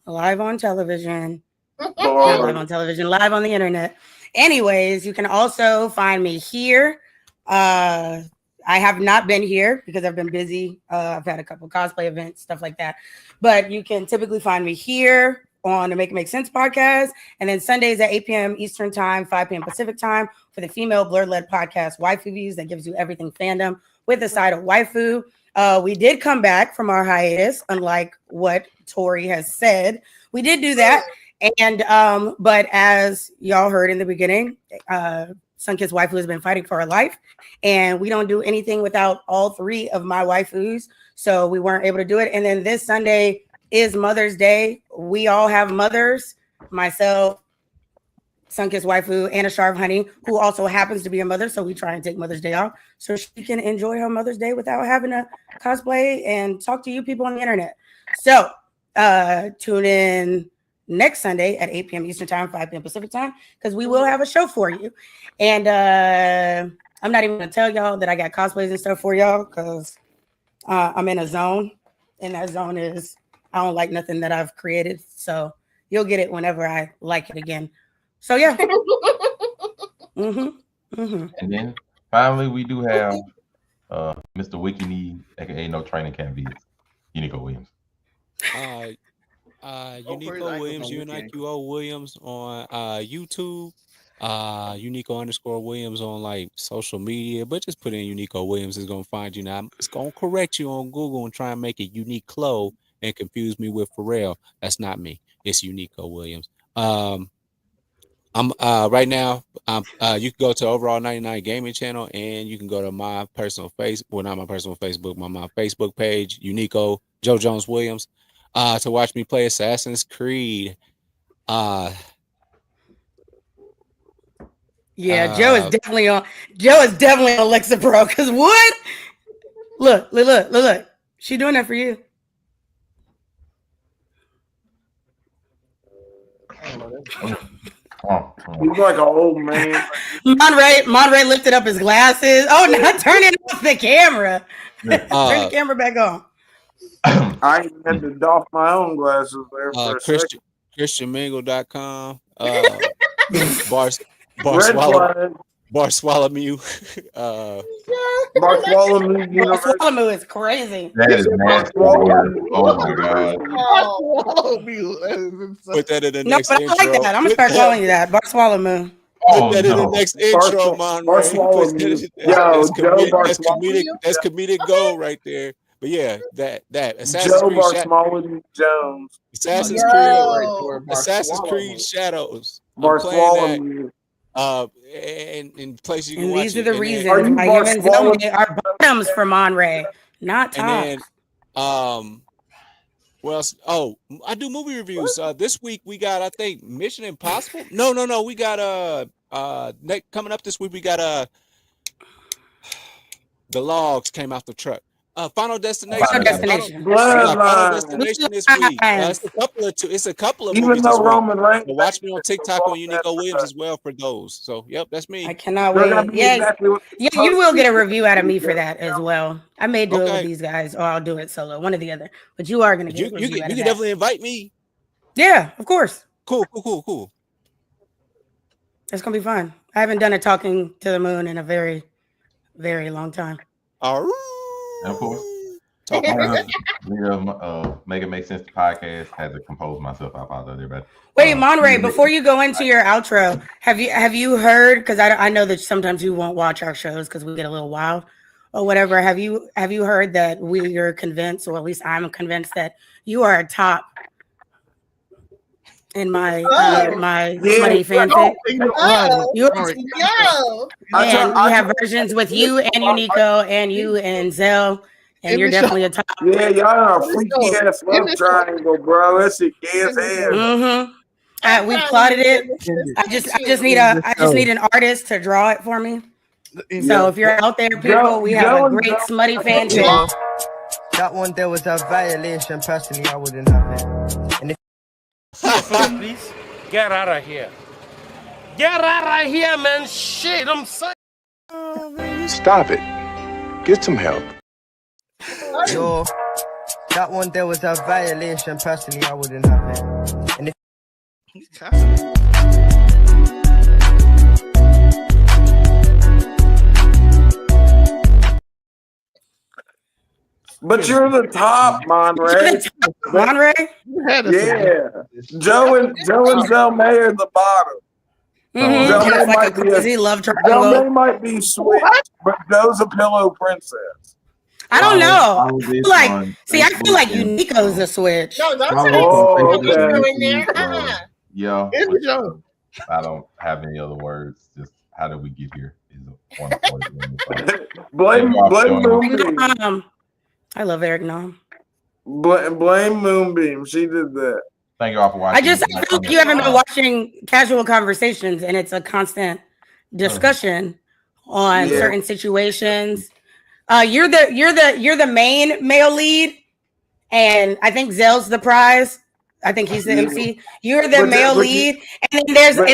live on television. Live on television, live on the internet. Anyways, you can also find me here. I have not been here because I've been busy. I've had a couple cosplay events, stuff like that. But you can typically find me here on the Make It Make Sense podcast. And then Sundays at 8 p.m. Eastern time, 5 p.m. Pacific time for the female blur-led podcast, Waifu Views, that gives you everything fandom with a side of waifu. We did come back from our hiatus, unlike what Tori has said. We did do that. And but as y'all heard in the beginning, Sunkissed waifu has been fighting for her life, and we don't do anything without all three of my waifus, so we weren't able to do it. And then this Sunday is Mother's Day. We all have mothers, myself, Sunkissed waifu, and a Shar of Honey, who also happens to be a mother, so we try and take Mother's Day off so she can enjoy her Mother's Day without having to cosplay and talk to you people on the internet. So tune in next Sunday at 8 p.m. Eastern time, 5 p.m. Pacific time, because we will have a show for you. And I'm not even going to tell y'all that I got cosplays and stuff for y'all, because I'm in a zone, and that zone is I don't like nothing that I've created. So you'll get it whenever I like it again. So yeah. And then Finally, we do have Mr. Wiki Need, aka No Training Camp Vids, Unico Williams. Unico Williams, UNIQO Williams on YouTube. Unico_Williams on like social media, but just put in Unico Williams, is gonna find you. Now it's gonna correct you on Google and try and make it Uniqlo and confuse me with Pharrell. That's not me. It's Unico Williams. I'm right now. You can go to Overall 99 Gaming channel, and you can go to my personal not my personal Facebook, my Facebook page, Unico Joe Jones Williams, to watch me play Assassin's Creed. Yeah, Joe is definitely on Alexa Pro. Cause what? Look. She doing that for you. He's like an old man. Monray lifted up his glasses. Oh, not turning off the camera. Turn the camera back on. I had to doff my own glasses there for a second. ChristianMingle.com. Bartholomew. Bartholomew is crazy. That is nasty. Oh my god. Put that in the next intro. I like that. I'm gonna start calling you that. Bartholomew. Put that in the next intro, Monray. That's comedic gold right there. But yeah, that Assassin's Creed Shadows. Bartholomew. And places you can watch. These are the reasons why him and Zelma are bottoms for Monray, not tops. And then, well, I do movie reviews. This week we got, I think, Mission Impossible. No. We got coming up this week. We got the logs came out the truck. Final Destination. Final Destination this week. It's a couple of even movies though Roman Reigns. Watch me on TikTok on Unico Williams as well for those. So yep, that's me. I cannot wait. Yeah, you will get a review out of me for that as well. I may do it with these guys, or I'll do it solo, one or the other. But you are gonna get a review. You can definitely invite me. Yeah, of course. Cool. It's gonna be fun. I haven't done a talking to the moon in a very, very long time. All right. And of course, Make It Make Sense podcast. Had to compose myself. I apologize, everybody. Wait, Monray, before you go into your outro, have you heard? Because I know that sometimes you won't watch our shows because we get a little wild or whatever. Have you heard that we are convinced, or at least I'm convinced, that you are a top in my my funny fanfic? And we have versions with you and Unico and you and Zell, and you're definitely a top. Yeah, y'all are a freaky ass love triangle, bro. That's a gay as hell. We plotted it. I just need an artist to draw it for me. So if you're out there, people, we have a great smutty fanfic. That one there was a violation. Personally, I wouldn't have it. Please get out of here. Get out of here, man. Shit, I'm saying. Stop it. Get some help. Yo, that one there was a violation. Personally, I wouldn't have it. And if But you're the top, Monray. Monray? Yeah. Joe and Zell May are the bottom. Joe might be a love triangle. Joe May might be sweet, but Joe's a pillow princess. I don't know. I feel like Unico's a switch. No, don't say in there. Yeah. I don't have any other words. Just how did we get here? Blame Moonbeam. I love Eric Nom. Blame Moonbeam. She did that. Thank you all for watching. I feel like you haven't been watching Casual Conversations, and it's a constant discussion on certain situations. You're the main male lead, and I think Zell's the prize. I think he's the MC. You're the male lead, and then